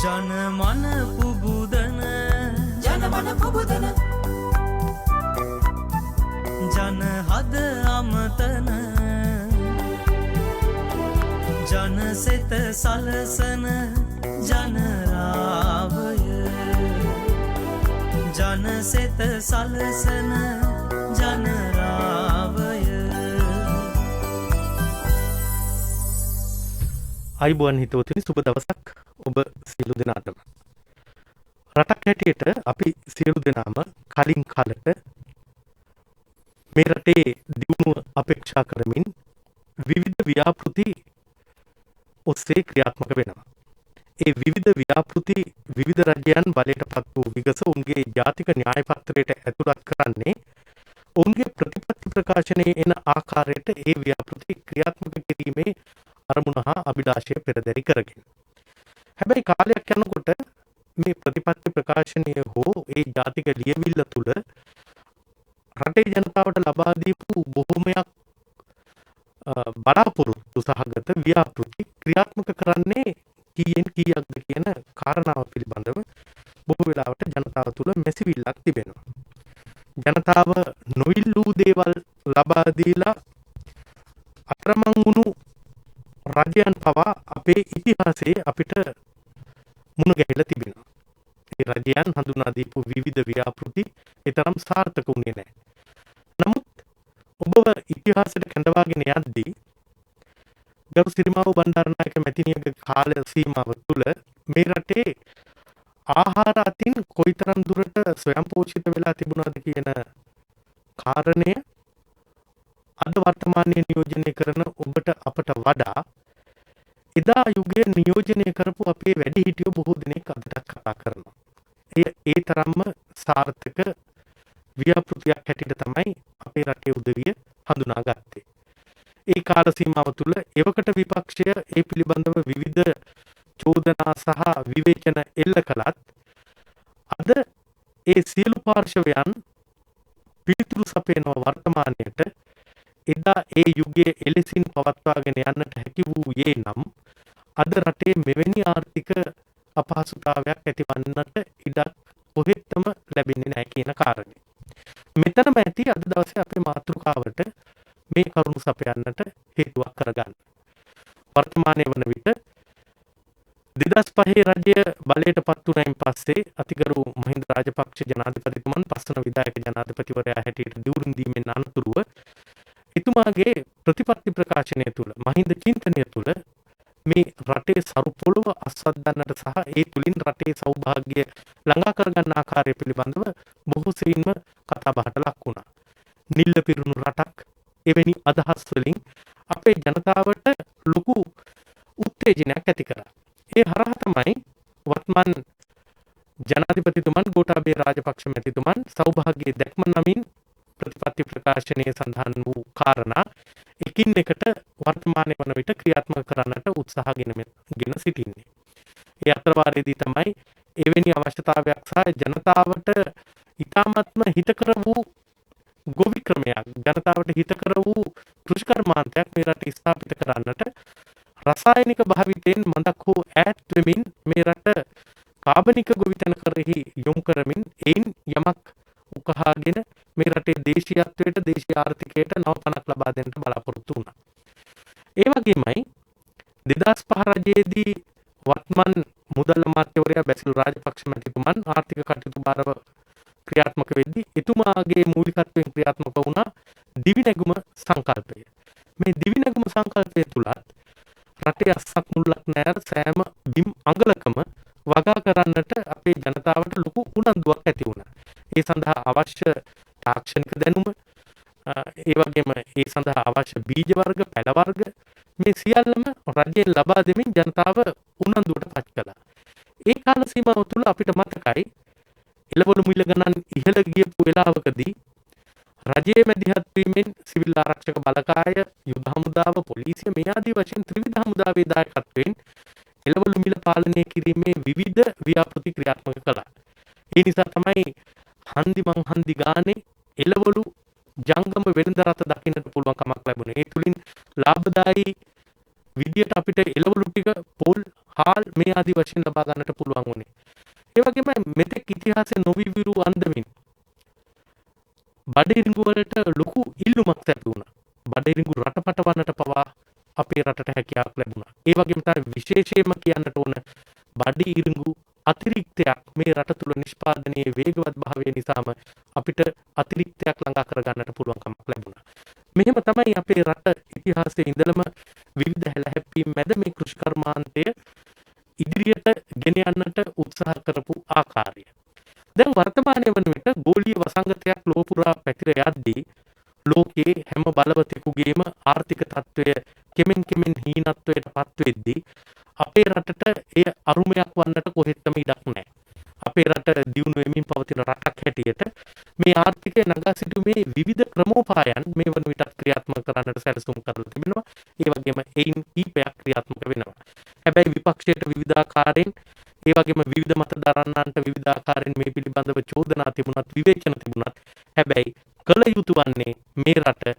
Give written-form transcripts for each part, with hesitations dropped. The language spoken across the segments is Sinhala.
ජනමන පුබුදන ජනමන පුබුදන ජනහද අමතන ජනසෙත සලසන ජනරාවය ජනසෙත සලසන ජනරාවය. අයිබෝන් හිතවතුනි, සුබ දවසක් ඔබ සියලු දෙනාටම. රටක් හැටියට අපි සියලු දෙනාම කලින් කාලෙට මේ රටේ දියුණුව අපේක්ෂා කරමින් විවිධ ව්‍යාපෘති ඔස්සේ ක්‍රියාත්මක වෙනවා. ඒ විවිධ ව්‍යාපෘති විවිධ රජයන් බලයට පත් වූ විගස උන්ගේ ජාතික න්‍යාය පත්‍රයට ඇතුළත් කරන්නේ ඔවුන්ගේ ප්‍රතිපත්ති ප්‍රකාශනයේ එන ආකාරයට ඒ ව්‍යාපෘති ක්‍රියාත්මක කිරීමේ අරමුණ හා අභිලාෂය පෙරදැරි කරගෙන. හැබැයි කාලයක් යනකොට මේ ප්‍රතිපත්ති ප්‍රකාශනය හෝ ඒ ජාතික ලියවිල්ල තුළ රටේ ජනතාවට ලබා දීපු බොහොමයක් බලාපොරොත්තු සහගත ව්‍යාපෘති ක්‍රියාත්මක කරන්නේ කීයෙන් කීයක්ද කියන කාරණාව පිළිබඳව බොහෝ වෙලාවට ජනතාව තුළ මැසිවිල්ලක් තිබෙනවා. ජනතාව නොඉල්ලූ දේවල් ලබා දීලා අතරමං වුණු රජයන් පවා අපේ ඉතිහාසයේ අපිට මුණ ගැහිලා තිබෙනවා. ඒ රජයන් හඳුනා දීපු විවිධ ව්‍යාපෘති ඒතරම් සාර්ථක වුණේ නැහැ. නමුත් ඔබ ඉතිහාසයට කැඳවාගෙන යද්දී ගරු සිරිමාවෝ බණ්ඩාරනායක මැතිණියගේ කාල සීමාව තුළ මේ රටේ ආහාර අතින් කොයිතරම් දුරට ස්වයංපෝෂිත වෙලා තිබුණාද කියන කාරණය අද වර්තමානයේ නියෝජනය කරන ඔබට අපට වඩා එදා යුගයේ නියෝජනය කරපු අපේ වැඩිහිටියෝ බොහෝ දෙනෙක් අදටත් කතා කරනවා. ඒ තරම්ම සාර්ථක ව්‍යාපෘතියක් හැටියට තමයි අපේ රටේ උදවිය හඳුනාගත්තේ. ඒ කාල සීමාව තුළ එවකට විපක්ෂය ඒ පිළිබඳව විවිධ චෝදනා සහ විවේචන එල්ල කළත් අද ඒ සියලු පාර්ශවයන් පිළිතුරු සපයනවා වර්තමානයට. එදා ඒ යුගයේ එලෙසින් පවත්වාගෙන යන්නට හැකි වූයේ නම් අද රටේ මෙවැනි ආර්ථික අපහසුතාවයක් ඇතිවන්නට ඉඩක් කොහෙත්ම ලැබෙන්නේ නැහැ කියන කාරණය. මෙතනම ඇති අද දවසේ අපේ මාතෘකාවට මේ කරුණු සපයන්නට හේතුවක් කරගන්න. වර්තමානයේ වන විට 2005 රජය බලයට පත් වුණයින් පස්සේ අතිගරු මහින්ද රාජපක්ෂ ජනාධිපතිතුමන් පස්වන විධායක ජනාධිපතිවරයා හැටියට දිවුරුම් දීමෙන් අනතුරුව එතුමාගේ ප්‍රතිපත්ති ප්‍රකාශනය තුළ මහින්ද චින්තනය තුළ මේ රටේ සරු පොළොව අස්වද්දන්නට සහ ඒ තුලින් රටේ සෞභාග්‍ය ළඟා කරගන්න ආකාරය පිළිබඳව බොහෝ සෙයින්ම කතාබහට ලක් වුණා. නිල්ල පිරුණු රටක් එවැනි අදහස් වලින් අපේ ජනතාවට ලොකු උත්තේජනයක් ඇති කරා. ඒ හරහා තමයි වර්තමාන ජනාධිපතිතුමන් ගෝඨාභය රාජපක්ෂ මැතිතුමන් සෞභාග්‍ය දැක්ම නමින් ප්‍රතිපත්ති ප්‍රකාශනයේ සඳහන් වූ කාරණා එකින් එකට වර්තමානයේ වන විට ක්‍රියාත්මක කරන්නට උත්සාහගෙන සිටින්නේ. ඒ අතරවාරයේදී තමයි එවැනි අවශ්‍යතාවයක් සහ ජනතාවට ඉතාමත්ම හිතකර වූ ගොවි ක්‍රමයක්, ජනතාවට හිතකර වූ කෘෂිකර්මාන්තයක් මේ රට ස්ථාපිත කරන්නට රසායනික භාවිතයෙන් මඳක් හෝ ඈත් වෙමින් මේ රට කාබනික ගොවිතැන කරෙහි යොමු කරමින් එයින් යමක් උකහාගෙන මේ රටේ දේශීයත්වයට දේශීය ආර්ථිකයට නවතනක් ලබා දෙන්නට බලාපොරොත්තු වුණා. ඒ වගේමයි 2005 රජයේදී වත්මන් මුදල් අමාත්‍යවරයා බැසිල් රාජපක්ෂ මැතිතුමන් ආර්ථික කටයුතු භාරව ක්‍රියාත්මක වෙද්දී එතුමාගේ මූලිකත්වයෙන් ක්‍රියාත්මක වුණා දිවිනැගුම සංකල්පය. මේ දිවිනැගුම සංකල්පය තුලත් රටේ අස්සක් මුල්ලක් නැර සෑම බිම් අඟලකම වගා කරන්නට අපේ ජනතාවට ලොකු උනන්දුවක් ඇති වුණා. ඒ සඳහා අවශ්‍ය තාක්ෂණික දැනුම, ඒ වගේම ඒ සඳහා අවශ්‍ය බීජ වර්ග, පැල වර්ග මේ සියල්ලම රජයෙන් ලබා දෙමින් ජනතාව උනන්දුවට පත් කළා. ඒ කාල සීමාව තුළ අපිට මතකයි එළවලු මිල ගණන් ඉහළ ගියපු වෙලාවකදී රජයේ මැදිහත් වීමෙන් සිවිල් ආරක්ෂක බලකාය, යුද හමුදාව, පොලිසිය මේ ආදී වශයෙන් ත්‍රිවිධ හමුදාවේ දායකත්වයෙන් එළවලු මිල පාලනය කිරීමේ විවිධ ව්‍යාපෘති ක්‍රියාත්මක කළා. ඒ නිසා තමයි හන්දි මං හන්දි ගානේ එළවලු ජංගම වෙළඳ රට දකින්නට පුළුවන් කමක් ලැබුණේ. ඒ තුලින් ලාභදායී විදියට අපිට එළවලු ටික පොල් හාල් මේ ආදී වශයෙන් ලබා ගන්නට පුළුවන් වුණේ. ඒ වගේම මෙතෙක් ඉතිහාසයේ නොවිවිරු අන්දමින් බඩිරිඟු වලට ලොකු ඉල්ලුමක් ඇති වුණා. බඩිරිඟු රටපට වන්නට පවා අපේ රටට හැකියාවක් ලැබුණා. ඒ වගේම තමයි විශේෂයෙන්ම කියන්නට ඕන බඩිරිඟු අතිරික්තයක් මේ රට තුළ නිෂ්පාදනයේ වේගවත් භාවය නිසාම අපිට අතිරික්තයක් ළඟා කරගන්නට පුළුවන්කමක් ලැබුණා. මෙහෙම තමයි අපේ රට ඉතිහාසයේ ඉඳලම විවිධ හැලහැප්පීම් මැද මේ කෘෂිකර්මාන්තය ඉදිරියට ගෙන යන්නට උත්සාහ කරපු ආකාරය. දැන් වර්තමානය වන විට ගෝලීය වසංගතයක් ලොව පුරා පැතිර යද්දී ලෝකයේ හැම බලවතෙකුගේම ආර්ථික තත්ත්වය කෙමෙන් කෙමෙන් හීනත්වයට පත්වෙද්දී අපේ රටට එය අරුමයක් වන්නට කොහෙත්ම ඉඩක් නැහැ. අපේ රට දියුණු වෙමින් පවතින රටක් හැටියට මේ ආර්ථිකය නගා සිටුමේ විවිධ ක්‍රමෝපායන් මේ වන විටත් ක්‍රියාත්මක කරන්නට සැලසුම් කරලා තිබෙනවා. ඒ වගේම එයින් කීපයක් ක්‍රියාත්මක වෙනවා. හැබැයි විපක්ෂයට විවිධාකාරයෙන් ඒ වගේම විවිධ මත දරන්නන්ට විවිධාකාරයෙන් මේ පිළිබඳව චෝදනා තිබුණත් විවේචන තිබුණත් හැබැයි කළ යුතු වන්නේ මේ රට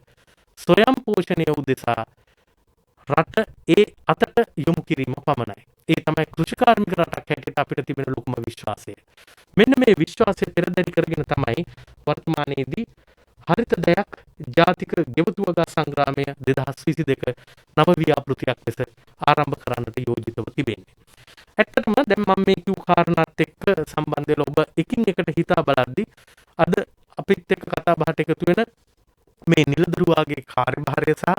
ස්වයං පෝෂණය උදෙසා රට ඒ අතට යොමු කිරීම පමණයි. ඒ තමයි කෘෂිකාර්මික රටක් හැටියට අපිට තිබෙන ලොකුම විශ්වාසය. මෙන්න මේ විශ්වාසය පෙරදරි කරගෙන තමයි වර්තමානයේදී හරිත දෙයක් ජාතික ගෙවතු වගා සංග්‍රාමය 2022 නව ව්‍යාපෘතියක් ලෙස ආරම්භ කරන්නට යෝජිතව තිබෙන්නේ. ඇත්තටම දැන් මම මේ කිව් කාරණාත් එක්ක සම්බන්ධ වෙලා ඔබ එකින් එකට හිතා බලද්දී අද අපිත් එක්ක කතා බහට එකතු වෙන මේ නිලදරුවාගේ කාර්යභාරය සහ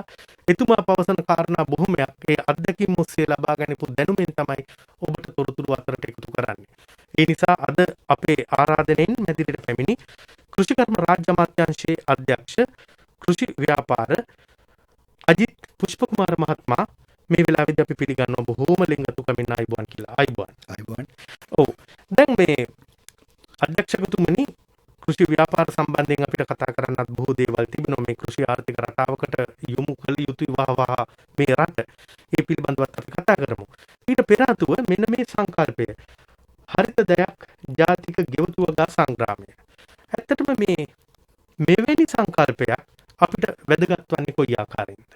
එතුමා පවසන කාරණා බොහොමයක් ඒ අත්දැකීම් ඔස්සේ ලබා ගන්නපු දැනුමෙන් තමයි ඔබට තොරතුරු අතරට එකතු කරන්නේ. ඒ නිසා අද අපේ ආරාධනෙන් මැදිරියට පැමිණි කෘෂිකර්ම රාජ්‍ය අමාත්‍යාංශයේ අධ්‍යක්ෂ කෘෂි ව්‍යාපාර අජිත් පුෂ්පකුමාර මහත්මයා මේ වෙලාවේදී අපි පිළිගන්නවා බොහෝම ලෙන්ගතුකමින් ආයිබුවන් කියලා. ආයිබුවන්. ඔව්. දැන් මේ අධ්‍යක්ෂකතුමනි කෘෂි ව්‍යාපාර සම්බන්ධයෙන් අපිට කතා කරන්නත් බොහෝ දේවල් තිබෙනවා. මේ කෘෂි ආර්ථික රටාවකට යොමු කළ යුතුයි වහ මේ රට. ඒ පිළිබඳවත් අපි කතා කරමු. ඊට පෙර ආතුව මෙන්න මේ සංකල්පය හරිත දෙයක් ජාතික ගෙවතු වගා සංග්‍රාමය. ඇත්තටම මේ මෙවැනි සංකල්පයක් අපිට වැදගත් වන්නේ කොයි ආකාරයෙන්ද?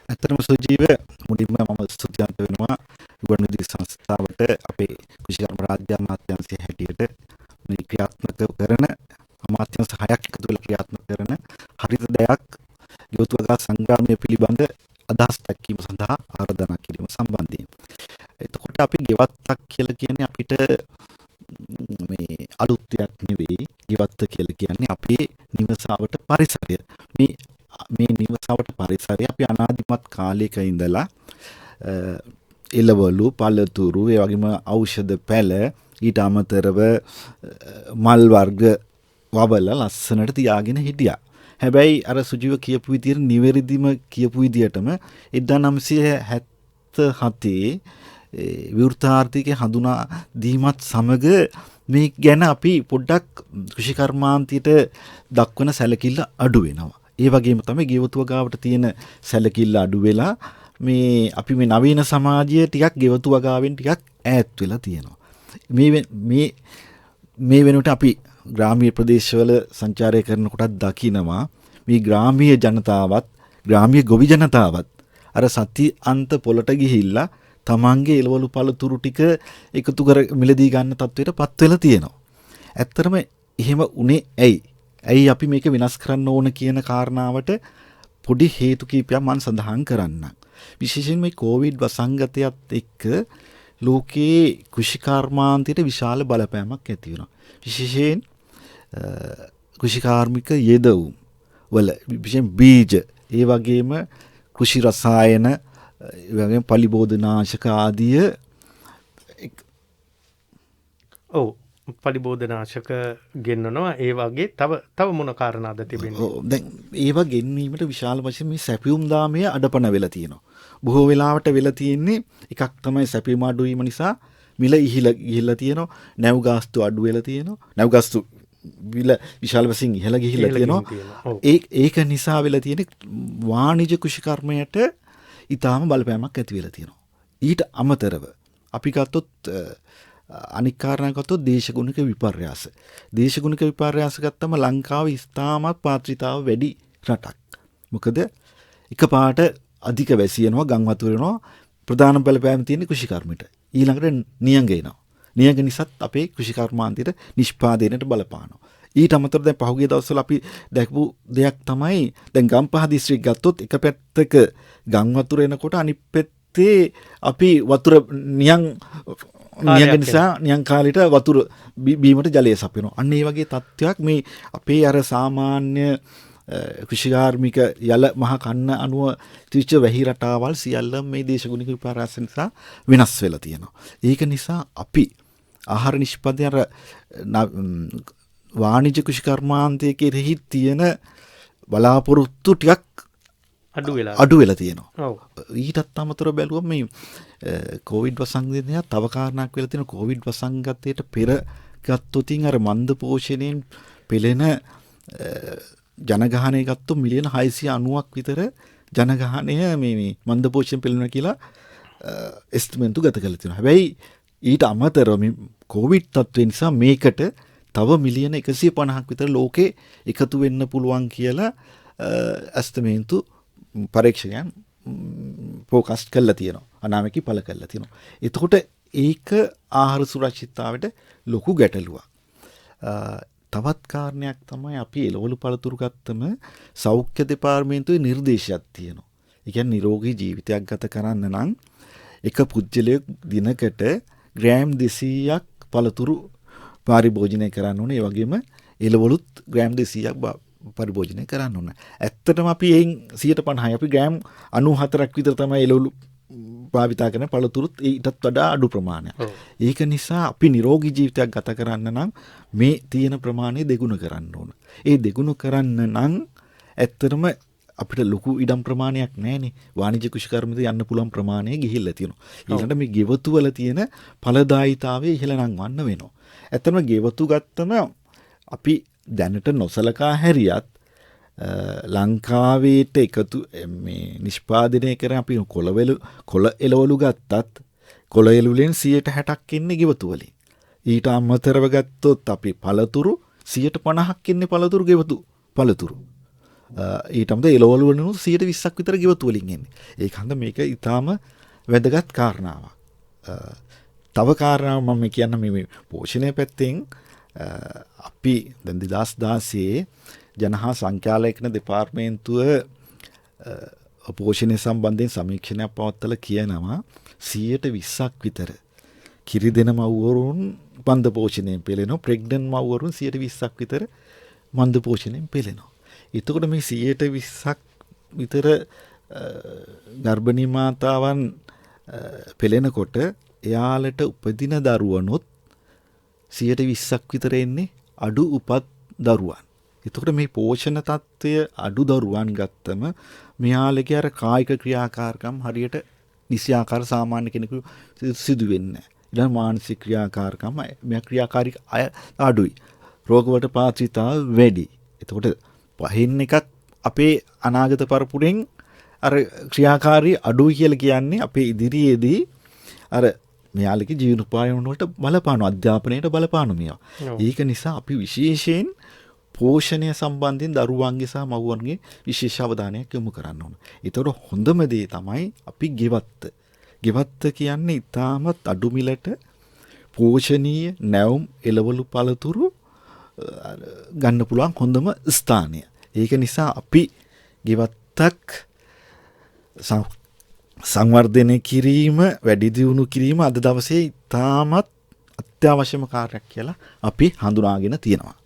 ඇත්තටම සුජීව මුලින්ම මම ස්තුතිවන්ත වෙනවා ගුවන්විදුලි සංස්ථාවට අපේ කෘෂිකර්ම රාජ්‍ය අමාත්‍යාංශයේ හැටියට මේ ක්‍රියාත්මක කරන අමාත්‍යාංශ 6ක් එකතු වෙලා ක්‍රියාත්මක කරන හරිත දෙයක් ගෙවතු වගා සංග්‍රාමය පිළිබඳ අදහස් දක්වීම සඳහා ආරාධනා කිරීම සම්බන්ධයෙන්. එතකොට අපි ගෙවත්තක් කියලා කියන්නේ අපිට මේ අලුත් දෙයක් නෙවෙයි. ගෙවත්ත කියලා කියන්නේ අපේ නිවසාවට පරිසරය. මේ නිවසාවට පරිසරය අපි අනාදිමත් කාලයක ඉඳලා එළවලු, පළතුරු, ඒ වගේම ඖෂධ පැල, ඊට අමතරව මල් වර්ග වවලා ලස්සනට තියාගෙන හිටියා. හැබැයි අර සුජීව කියපු විදිහට නිවැරදිම කියපු විදිහටම 1977 විවෘතාර්ථිකය හඳුනා දීමත් සමග මේ ගැන අපි පොඩ්ඩක් කෘෂිකර්මාන්තයට දක්වන සැලකිල්ල අඩු වෙනවා. ඒ වගේම තමයි ගෙවතු වගාවට තියෙන සැලකිල්ල අඩු වෙලා මේ අපි මේ නවීන සමාජය ටිකක් ගෙවතු වගාවෙන් ටිකක් ඈත් වෙලා තියෙනවා. මේ වෙනකොට අපි ග්‍රාමීය ප්‍රදේශවල සංචාරය කරනකොටත් දකිනවා මේ ග්‍රාමීය ජනතාවත් ග්‍රාමීය ගොවි ජනතාවත් අර සති අන්ත පොළට ගිහිල්ලා තමන්ගේ එළවලු පළතුරු ටික එකතු කර මිලදී ගන්න තත්ත්වයට පත් වෙලා තියෙනවා. ඇත්තටම එහෙම උනේ ඇයි? ඇයි අපි මේක වෙනස් කරන්න ඕන කියන කාරණාවට පොඩි හේතු කීපයක් මම සඳහන් කරන්නම්. විශේෂයෙන් මේ කොවිඩ් වසංගතයත් එක්ක ලෝකයේ කෘෂිකර්මාන්තයට විශාල බලපෑමක් ඇති වෙනවා. විශේෂයෙන් කෘෂිකාර්මික යෙදවුම් වල විශේෂයෙන් බීජ, ඒ වගේම කෘෂි රසායන, ඒ වගේම පලිබෝධනාශක ආදිය පලිබෝධනාශක ගෙන්වනවා. ඒ වගේ තව මොන කාරණාද තිබෙන්නේ? දැන් ඒවා ගෙන්වීමට විශාල වශයෙන් මේ සැපියුම් දාමය අඩපණ වෙලා තියෙනවා. බොහෝ වෙලාවට වෙලා තියෙන්නේ එකක් තමයි සැපියුම් අඩු වීම නිසා මිල ඉහළ තියෙනවා. නැව් ගාස්තු අඩු වෙලා තියෙනවා. නැව් ගාස්තු මිල විශාල වශයෙන් ඉහළ ගිහිල්ලා තියෙනවා. ඒක නිසා වෙලා තියෙන්නේ වාණිජ කෘෂිකර්මයට ඊටාම බලපෑමක් ඇති වෙලා තියෙනවා. ඊට අමතරව අපි ගත්තොත් අනික් කාරණා ගත්තොත් දේශගුණික විපර්යාස. දේශගුණික විපර්යාස ගත්තම ලංකාව ඉස්තාමත් පාත්‍රිතාව වැඩි රටක්. මොකද එකපාරට අධික වැසි වෙනවා, ගම් වතුර වෙනවා, ප්‍රධාන බලපෑම තියෙන්නේ කෘෂිකර්මයට. ඊළඟට නියඟ එනවා. නියඟ නිසාත් අපේ කෘෂිකර්මාන්තයට නිෂ්පාදනයට බලපානවා. ඊට අමතරව දැන් පහුගිය දවස්වල අපි දැකපු දෙයක් තමයි දැන් ගම්පහ දිස්ත්‍රික් ගත්තොත් එක පැත්තක ගම් වතුර එනකොට අනිත් පැත්තේ අපි වතුර නියං නිසා නියං කාලෙට වතුර බීමට ජලය සපයනවා. අන්න ඒ වගේ තත්ත්වයක් මේ අපේ අර සාමාන්‍ය කෘෂිකාර්මික යල මහ කන්න අනුව තිච්ච වැහි රටාවල් සියල්ල මේ දේශගුණික විපර්යාස නිසා වෙනස් වෙලා තියෙනවා. ඒක නිසා අපි ආහාර නිෂ්පාදනය වාණිජ්‍ය කෘෂිකර්මාන්තයේ කෙරෙහි තියෙන බලාපොරොත්තු ටිකක් අඩු වෙලා තියෙනවා. ඊටත් අමතරව බැලුවම මේ කොවිඩ් වසංගතය තව කාරණාවක් වෙලා තියෙනවා. කොවිඩ් වසංගතයට පෙර ගත්තොතින් අර මන්ද පෝෂණයෙන් පෙළෙන ජනගහනය ගත්තොත් මිලියන 690ක් විතර ජනගහනය මේ මන්ද පෝෂණයෙන් පෙළෙනවා කියලා එස්ටිමේට් ගත කරලා තියෙනවා. හැබැයි ඊට අමතරව මේ කොවිඩ් තත්ත්වය නිසා මේකට තව මිලියන 150ක් විතර ලෝකේ එකතු වෙන්න පුළුවන් කියලා ඇස්තමේන්තු පරීක්ෂකයන් ફોකස් කරලා තියෙනවා. අනාවැකි පළ කරලා තියෙනවා. එතකොට ඒක ආහාර සුරක්ෂිතතාවයට ලොකු ගැටලුවක්. තවත් කාරණයක් තමයි අපි එළවලු පළතුරු ගත්තම සෞඛ්‍ය දෙපාර්තමේන්තුවේ නිර්දේශයක් තියෙනවා. ඒ කියන්නේ නිරෝගී ජීවිතයක් ගත කරන්න නම් එක පුද්ගලයෙක් දිනකට ග්‍රෑම් 200ක් පළතුරු පරිභෝජනය කරන්න ඕනේ. ඒ වගේම එළවලුත් ග්‍රෑම් 200ක් පරිභෝජනය කරන්න ඕනේ. ඇත්තටම අපි එයින් 150යි අපි ග්‍රෑම් 94ක් විතර තමයි එළවලු භාවිතා කරන පළතුරුත් ඊටත් වඩා අඩු ප්‍රමාණයක්. ඒක නිසා අපි නිරෝගී ජීවිතයක් ගත කරන්න නම් මේ තියෙන ප්‍රමාණය දෙගුණ කරන්න ඕන. ඒ දෙගුණ කරන්න නම් ඇත්තටම අපිට ලොකු ඉඩම් ප්‍රමාණයක් නැහැනේ. වාණිජ්‍ය කෘෂිකර්මයට යන්න පුළුවන් ප්‍රමාණය ගිහිල්ලා තියෙනවා. ඊළඟට මේ ගෙවතු වල තියෙන ඵලදායීතාවය ඉහළ නංවන්න වෙනවා. ඇත්තටම ගෙවතු ගත්තම අපි දැනට නොසලකා හැරියත් ලංකාවේට එකතු මේ නිෂ්පාදනය කරන අපි කොළ එළවලු ගත්තත් කොළ එළවලුෙන් 60%ක් ඉන්නේ ගෙවතු වලින්. ඊට අමතරව ගත්තොත් අපි පළතුරු 50%ක් ඉන්නේ පළතුරු ගෙවතු පළතුරු. ඊට අමතරව එළවලු වලින් 20%ක් විතර ගෙවතු වලින් එන්නේ. ඒක හන්ද මේක ඊටාම වැදගත් කාරණාවක්. තව කාරණාවක් මම කියන්න මේ පෝෂණය පැත්තෙන් අපි දැන් 2016 ජනහා සංඛ්‍යාලේඛන දෙපාර්තමේන්තුව පෝෂණය සම්බන්ධයෙන් සමීක්ෂණයක් පවත්වලා කියනවා 120ක් විතර කිරි දෙන මව්වරුන් මන්ද පෝෂණයෙන් පෙළෙනවා. ප්‍රෙග්නන්ට් මව්වරුන් 120ක් විතර මන්ද පෝෂණයෙන් පෙළෙනවා. එතකොට මේ 120ක් විතර ගර්භණී මාතාවන් පෙළෙනකොට එයාලට උපදින දරුවනොත් 120ක් විතර එන්නේ අඩු උපත් දරුවන්. එතකොට මේ පෝෂණ තත්ත්වය අඩු දරුවන් ගත්තම මෙයාලගේ අර කායික ක්‍රියාකාරකම් හරියට නිසියාකාර සාමාන්‍ය කෙනෙකු සිදු වෙන්නේ නැහැ. ඊළඟ මානසික ක්‍රියාකාරකම් මේ ක්‍රියාකාරී අය අඩුයි. රෝගවලට පාත්‍රිතාව වැඩි. එතකොට පහින් එකක් අපේ අනාගත පරපුරෙන් අර ක්‍රියාකාරී අඩුයි කියලා කියන්නේ අපේ ඉදිරියේදී අර මෙයාලගේ ජීවනෝපායන වලට බලපාන අධ්‍යාපනයට බලපාන මේවා. ඒක නිසා අපි විශේෂයෙන් පෝෂණය සම්බන්ධයෙන් දරුවන්ගේ සහ මව්වන්ගේ විශේෂ අවධානයක් යොමු කරන්න ඕන. ඒතකොට හොඳම දේ තමයි අපි ගෙවත්ත. ගෙවත්ත කියන්නේ ඊටමත් අඩු මිලට පෝෂණීය නැවුම් එළවලු පළතුරු ගන්න පුළුවන් හොඳම ස්ථානය. ඒක නිසා අපි ගෙවත්තක් සංවර්ධනය කිරීම වැඩි දියුණු කිරීම අද දවසේ ඉතාමත් අත්‍යවශ්‍යම කාර්යයක් කියලා අපි හඳුනාගෙන තියෙනවා.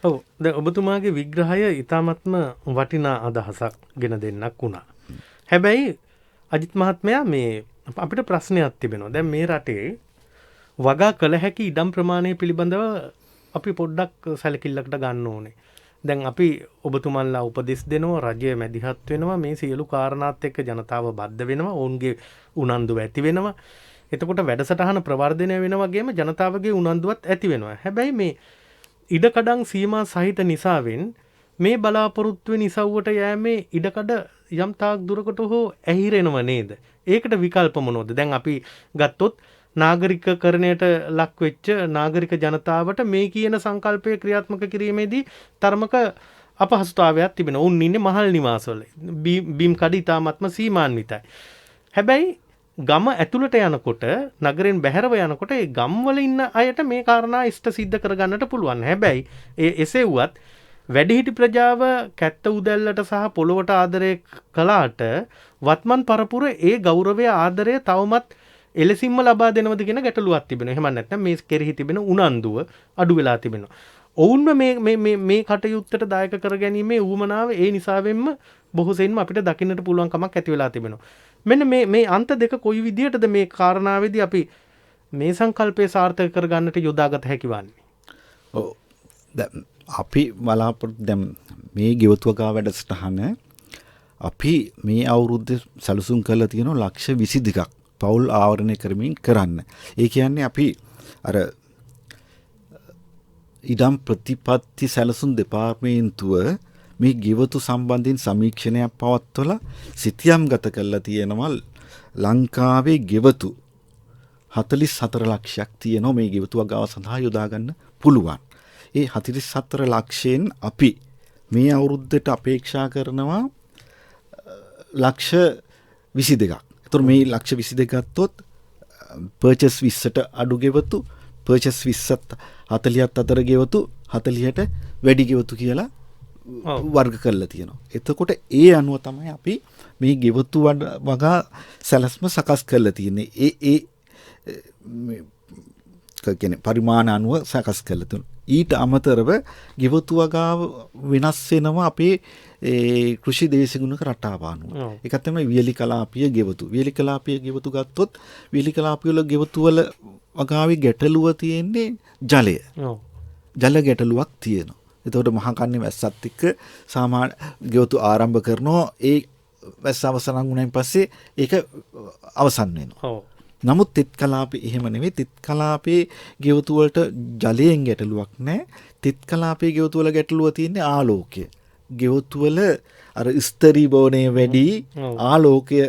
ඔව් දැන් ඔබතුමාගේ විග්‍රහය ඉතාමත්ම වටිනා අදහසක් ගෙන දෙන්නක් වුණා. හැබැයි අජිත් මහත්මයා මේ අපිට ප්‍රශ්නයක් තිබෙනවා. දැන් මේ රටේ වගා කළ හැකි ඉඩම් ප්‍රමාණය පිළිබඳව අපි පොඩ්ඩක් සැලකිල්ලකට ගන්න ඕනේ. දැන් අපි ඔබතුමන්ලා උපදෙස් දෙනවා, රජය මැදිහත් වෙනවා, මේ සියලු කාරණාත් එක්ක ජනතාව බද්ධ වෙනවා, ඔවුන්ගේ උනන්දුව ඇති වෙනවා. එතකොට වැඩසටහන ප්‍රවර්ධනය වෙනවා වගේම ජනතාවගේ උනන්දුවත් ඇති වෙනවා. හැබැයි මේ ඉඩකඩම් සීමා සහිත නිසාවෙන් මේ බලාපොරොත්තු වෙන ඉසව්වට යෑමේ ඉඩකඩ යම් තාක් දුරකට හෝ ඇහිරෙනව නේද? ඒකට විකල්ප මොනවද? දැන් අපි ගත්තොත් නාගරිකකරණයට ලක් වෙච්ච නාගරික ජනතාවට මේ කියන සංකල්පය ක්‍රියාත්මක කිරීමේදී තරමක අපහසුතාවයක් තිබෙනවා. උන් ඉන්නේ මහල් නිවාසවල. බීම් කඩ ඉතාමත්ම සීමාන්විතයි. හැබැයි ගම ඇතුළට යනකොට නගරෙන් බැහැරව යනකොට ඒ ගම්වල ඉන්න අයට මේ කාරණා ඉෂ්ට සිද්ධ කරගන්නට පුළුවන්. හැබැයි එසේ වුවත් වැඩිහිටි ප්‍රජාව කැත්ත උදැල්ලට සහ පොළොවට ආදරය කළාට වත්මන් පරපුර ඒ ගෞරවය ආදරය තවමත් එලෙසින්ම ලබා දෙනවද කියන ගැටලුවක් තිබෙනවා. එහෙම නැත්නම් මේ කෙරෙහි තිබෙන උනන්දුව අඩු වෙලා තිබෙනවා. ඔවුන්ම මේ කටයුත්තට දායක කරගැනීමේ ඌමනාව ඒ නිසාවෙන්ම බොහෝ සෙයින්ම අපිට දකින්නට පුළුවන් කමක් ඇති වෙලා තිබෙනවා. මෙන්න මේ අන්ත දෙක කොයි විදියටද මේ කාරණාවේදී අපි මේ සංකල්පය සාර්ථක කරගන්නට යොදාගත හැකි වන්නේ? ඔව්. අපි බලාපොරොත්තු දැන් මේ ගෙවතුවකා වැඩසටහන අපි මේ අවුරුද්දේ සැලසුම් කරලා තියෙනවා ලක්ෂ 22ක් පවුල් ආවරණය කරමින් කරන්න. ඒ කියන්නේ අපි අර ඉඩම් ප්‍රතිපත්ති සැලසුම් දෙපාර්තමේන්තුව මේ ගෙවතු සම්බන්ධයෙන් සමීක්ෂණයක් පවත්වලා සිතියම් ගත කරලා තියෙනවා ලංකාවේ ගෙවතු 44 ලක්ෂයක් තියෙනවා මේ ගෙවතු වගාව සඳහා යොදා ගන්න පුළුවන්. ඒ 44 ලක්ෂයෙන් අපි මේ අවුරුද්දට අපේක්ෂා කරනවා ලක්ෂ 22ක්. ඒතර මේ ලක්ෂ 22 ගත්තොත් පර්චේස් 20ට අඩු ගෙවතු, පර්චේස් 20ත් 40ත් අතර ගෙවතු, 40ට වැඩි ගෙවතු කියලා වර්ග කරලා තියෙනවා. එතකොට ඒ අනුව තමයි අපි මේ ගෙවතු වගා සැලැස්ම සකස් කරලා තියෙන්නේ. ඒ කියන්නේ පරිමාණ අනුව සකස් කරලා තියෙනවා. ඊට අමතරව ගෙවතු වගාව වෙනස් වෙනවා අපේ කෘෂි දේශගුණක රටාව අනුව. ඒකත් තමයි වියලි කලාපීය ගෙවතු. වියලි කලාපීය ගෙවතු ගත්තොත් වියලි කලාපීය වල ගෙවතු වල වගාවේ ගැටලුව තියෙන්නේ ජලය. ජල ගැටලුවක් තියෙනවා. එතකොට මහා කන්නේ වැස්සත් එක්ක සාමාන්‍ය ගෙවතු ආරම්භ කරනවා. ඒ වැස්ස අවසන් වුණායින් පස්සේ ඒක අවසන් වෙනවා. නමුත් තිත් කලාපේ එහෙම නෙවෙයි. තිත් කලාපේ ගෙවතු වලට ජලයෙන් ගැටලුවක් නැහැ. තිත් කලාපේ ගෙවතු වල ගැටලුව තියෙන්නේ ආලෝකය. ගෙවතු වල අර ස්තරී බෝනේ වැඩි ආලෝකය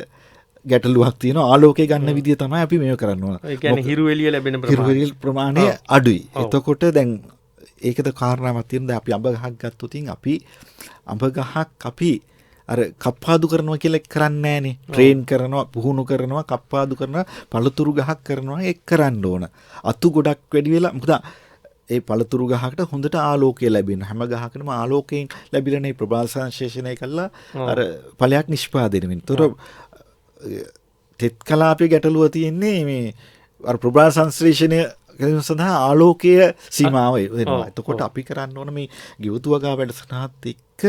ගැටලුවක් තියෙනවා. ආලෝකය ගන්න විදිය තමයි අපි මේක කරන්න ඕන. ඒ කියන්නේ හිරු එළිය ලැබෙන ප්‍රමාණය අඩුයි. එතකොට දැන් ඒකද කාරණාවක් තියෙන. දැන් අපි අඹ ගහක් ගත්තොත් අපි අඹ ගහක් අපි අර කප්පාදු කරනවා කියලා කරන්නේ නැහනේ. ට්‍රේන් කරනවා, පුහුණු කරනවා, කප්පාදු කරනවා, පළතුරු ගහක් කරනවා ඒක කරන්න ඕන. අතු ගොඩක් වැඩි වෙලා මොකද ඒ පළතුරු ගහකට හොඳට ආලෝකය ලැබෙන. හැම ගහකටම ආලෝකයෙන් ලැබිලා නේ ප්‍රබල සංශ්ලේෂණය කළා අර ඵලයක් නිෂ්පාදනය වෙන්නේ. ඒතර තෙත් කලාපයේ ගැටලුව තියෙන්නේ මේ අර ප්‍රබල සංශ්ලේෂණය සඳහා ආලෝකය සීමාව වෙනවා. එතකොට අපි කරන්න ඕන මේ ගෙවතු වගා වැඩසටහනත් එක්ක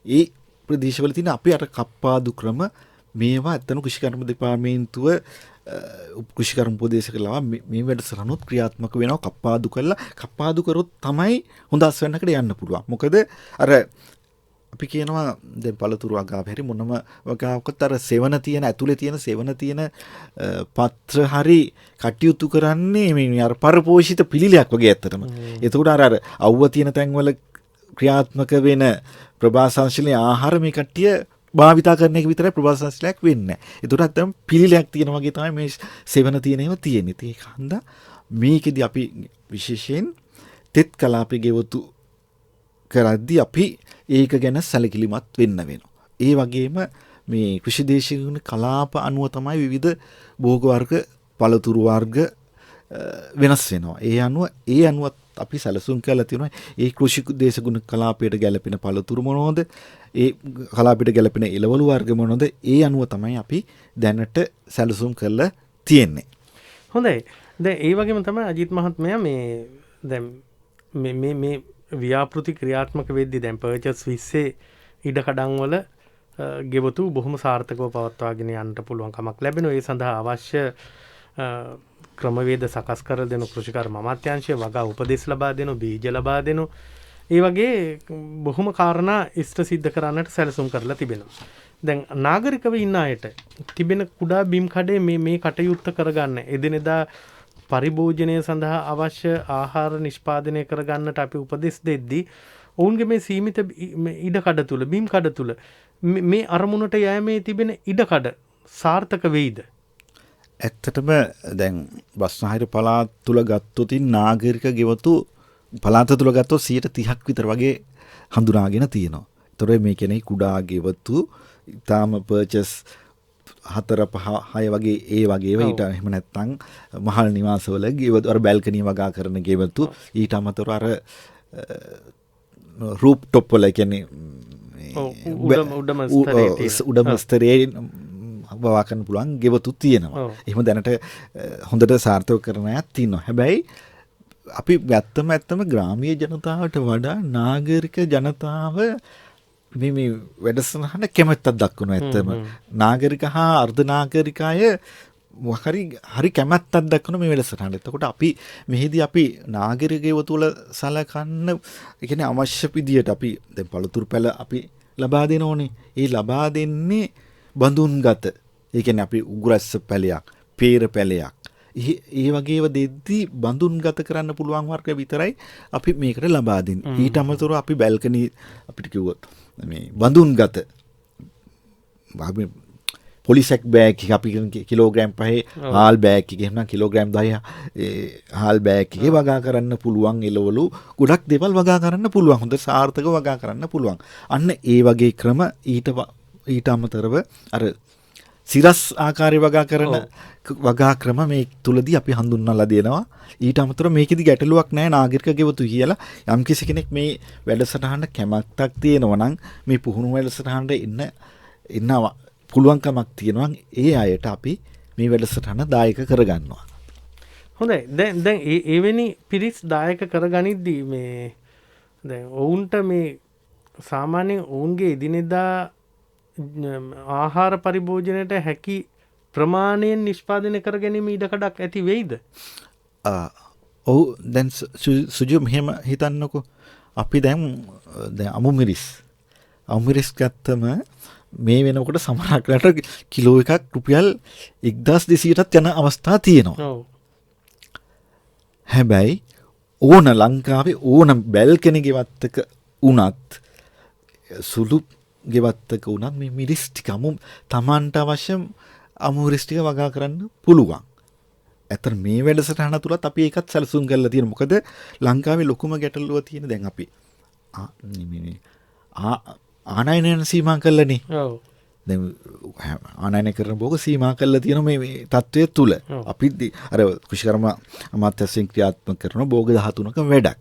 ඒ ප්‍රදේශවල තියෙන අපි අර කප්පාදු ක්‍රම මේවා ඇත්තන කෘෂිකර්ම දෙපාර්තමේන්තුව කෘෂිකර්ම උපදේශකලා මේ වැඩසටහනොත් ක්‍රියාත්මක වෙනවා. කප්පාදු කළා කප්පාදු කරොත් තමයි හොඳ අස්වැන්නකට යන්න පුළුවන්. මොකද අර අපි කියනවා දැන් පළතුරු වගාව හැරි මොනම වගාවකත් අර සෙවන තියෙන ඇතුලේ තියෙන සෙවන තියෙන පත්‍ර හරි කටයුතු කරන්නේ මේ අර පරපෝෂිත පිළිලයක් වගේ ඇත්තටම. එතකොට අර අවුව තියෙන තැන්වල ක්‍රියාත්මක වෙන ප්‍රභා සංශ්ලේෂණ ආහාර මේ කට්ටිය භාවිතා කරන එක විතරයි ප්‍රභා සංශ්ලේෂණයක් වෙන්නේ. ඒකට අත්තම් පිළිලයක් තියෙන වගේ තමයි මේ සෙවන තියෙන ඒවා තියෙන්නේ. ඒක හන්දා මේකෙදි අපි විශේෂයෙන් තෙත් කලාපේ ගෙවතු කරද්දී අපි ඒක ගැන සැලකිලිමත් වෙන්න වෙනවා. ඒ වගේම මේ කෘෂි දේශගුණ කලාප අනුව තමයි විවිධ භෝග වර්ග, පළතුරු වර්ග වෙනස් වෙනවා. ඒ අනුව අපි සැලසුම් කරලා තියෙනවා. ඒ කෘෂි දේශගුණ කලාපයට ගැලපෙන පළතුරු මොනවද? ඒ කලාපයට ගැලපෙන එළවලු වර්ග මොනවද? ඒ අනුව තමයි අපි දැනට සැලසුම් කරලා තියෙන්නේ. හොඳයි. දැන් ඒ වගේම තමයි අජිත් මහත්මයා මේ දැන් මේ ව්‍යාපෘති ක්‍රියාත්මක වෙද්දී දැන් පර්චේස් 20 ඉඩ කඩන් වල ගෙවතු බොහොම සාර්ථකව පවත්වාගෙන යන්න පුළුවන් කමක් ලැබෙනවා. ඒ සඳහා අවශ්‍ය ක්‍රමවේද සකස් කර දෙන කෘෂිකර්ම අමාත්‍යාංශය වගා උපදෙස් ලබා දෙන, බීජ ලබා දෙන, ඒ වගේ බොහොම කාරණා ඉෂ්ට සිද්ධ කරන්නට සැලසුම් කරලා තිබෙනවා. දැන් නාගරිකව ඉන්න අයට තිබෙන කුඩා බිම් කඩේ මේ කටයුත්ත කරගන්න එදිනෙදා පරිභෝජනය සඳහා අවශ්‍ය ආහාර නිෂ්පාදනය කරගන්නට අපි උපදෙස් දෙද්දී ඔවුන්ගේ මේ සීමිත ඉඩකඩ තුල, බිම් කඩ තුල මේ අරමුණට යෑමේ තිබෙන ඉඩකඩ සාර්ථක වෙයිද? ඇත්තටම දැන් බස්නාහිර පළාත් තුල ගත්තොත් නාගරික ගෙවතු පළාත තුල ගත්තොත් 30% විතර වගේ හඳුනාගෙන තියෙනවා. ඒතර මේ කියන්නේ කුඩා ගෙවතු ඊටාම පර්චේස් 4 5 6 වගේ ඒ වගේව ඊට එහෙම නැත්නම් මහල් නිවාසවල ගෙවතු අර බැල්කනි වගා කරන ගෙවතු ඊට අමතරව අර රූප් টොප් වල කියන්නේ උඩම ස්තරයේ වවා කරන්න පුළුවන් ගෙවතු තියෙනවා. එහෙම දැනට හොඳට සාර්ථක කරන අයත් තියෙනවා. හැබැයි අපි ඇත්තම ග්‍රාමීය ජනතාවට වඩා නාගරික ජනතාව මේ වැඩසටහන කැමැත්තක් දක්වනවා. ඇත්තම නාගරික හා අර්ධ නාගරික අය හරි කැමැත්තක් දක්වන මේ වැඩසටහන. එතකොට අපි මෙහිදී අපි නාගරික ගෙවතු වල සලකන්න ඒ කියන්නේ අවශ්‍ය විදියට අපි දැන් පළතුරු පැල අපි ලබා දෙනෝනේ. ඒ ලබා දෙන්නේ බඳුන්ගත. ඒ කියන්නේ අපි උගුරස්ස පැලයක්, පේර පැලයක්. ඒ වගේව දෙද්දී බඳුන්ගත කරන්න පුළුවන් වර්ග විතරයි අපි මේකට ලබා දෙන්නේ. ඊට අමතරව අපි බැල්කනි අපිට කිව්වොත් මේ බඳුන්ගත පොලිසෙක් බෑග් එක අපි කිලෝග්‍රෑම් 5 හාල් බෑග් එක එහෙම නම් කිලෝග්‍රෑම් 10 හාල් බෑග් එකේ වගා කරන්න පුළුවන් එළවලු ගොඩක් දේවල් වගා කරන්න පුළුවන්. හොඳ සාර්ථකව වගා කරන්න පුළුවන්. අන්න ඒ වගේ ක්‍රම ඊට අමතරව අර සිරස් ආකාරي වගා කරන වගා ක්‍රම මේ තුලදී අපි හඳුන්වලා දෙනවා. ඊට අමතරව මේකෙදි ගැටලුවක් නැහැ නාගරික ගෙවතු කියලා. යම් කිසි කෙනෙක් මේ වැඩසටහනට කැමැත්තක් තියෙනවා නම් මේ පුහුණු වැඩසටහනට ඉන්න පුළුවන්කමක් තියෙනවා. ඒ අයට අපි මේ වැඩසටහන දායක කරගන්නවා. හොඳයි. දැන් එවැනි පිරිස් දායක කරගනිද්දී මේ දැන් ඔවුන්ට මේ සාමාන්‍යයෙන් ඔවුන්ගේ එදිනෙදා ආහාර පරිභෝජනයට හැකි ප්‍රමාණයෙන් නිෂ්පාදනය කර ගැනීම ඉඩකඩක් ඇති වෙයිද? ඔව් දැන් සුජු මෙහෙම හිතන්නකෝ. අපි දැන් අමු මිරිස් ගත්තම මේ වෙනකොට සමහරක් රට කිලෝ එකක් රුපියල් 1200ටත් යන අවස්ථා තියෙනවා. හැබැයි ඕන ලංකාවේ ඕන බැල්කනි ගෙවත්තක උනත් සුළු ගෙවත්තක උනත් මේ මිරිස් ටික තමන්ට අවශ්‍ය අමු මිරිස් ටික වගා කරන්න පුළුවන්. ඇත්තට මේ වැඩසටහන තුලත් අපි ඒකත් සැලසුම් කරලා තියෙනවා. මොකද ලංකාවේ ලොකුම ගැටලුව තියෙන දැන් අපි ආනයනයන් සීමා කළනේ. ඔව්. දැන් ආනයනය කරන බෝග සීමා කළා තියෙන මේ තත්වයේ තුල. අපි අර කුෂිකර්ම අමාත්‍යාංශයෙන් ක්‍රියාත්මක කරන බෝග 13ක වැඩක්.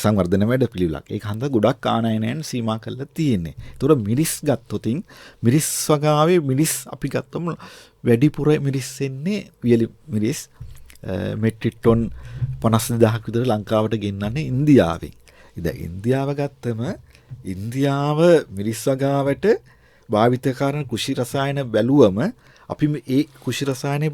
සංවර්ධන වැඩ පිළිවෙලක්. ඒක හන්ද ගොඩක් ආනයනයන් සීමා කළා තියෙන්නේ. ඒතකොට මිරිස් ගත්තොතින් මිරිස් වගාවේ මිරිස් අපි ගත්තොම වැඩිපුර මිරිස් එන්නේ වියලි මිරිස් මෙට්‍රික් ටොන් 52000ක් විතර ලංකාවට ගෙන්නන්නේ ඉන්දියාවෙන්. ඉතින් ඉන්දියාව ගත්තම ඉන්දියාව මිරිස් වගාවට භාවිත කරන කෘෂි රසායන බැලුවම අපි ඒ කෘෂි රසායනයේ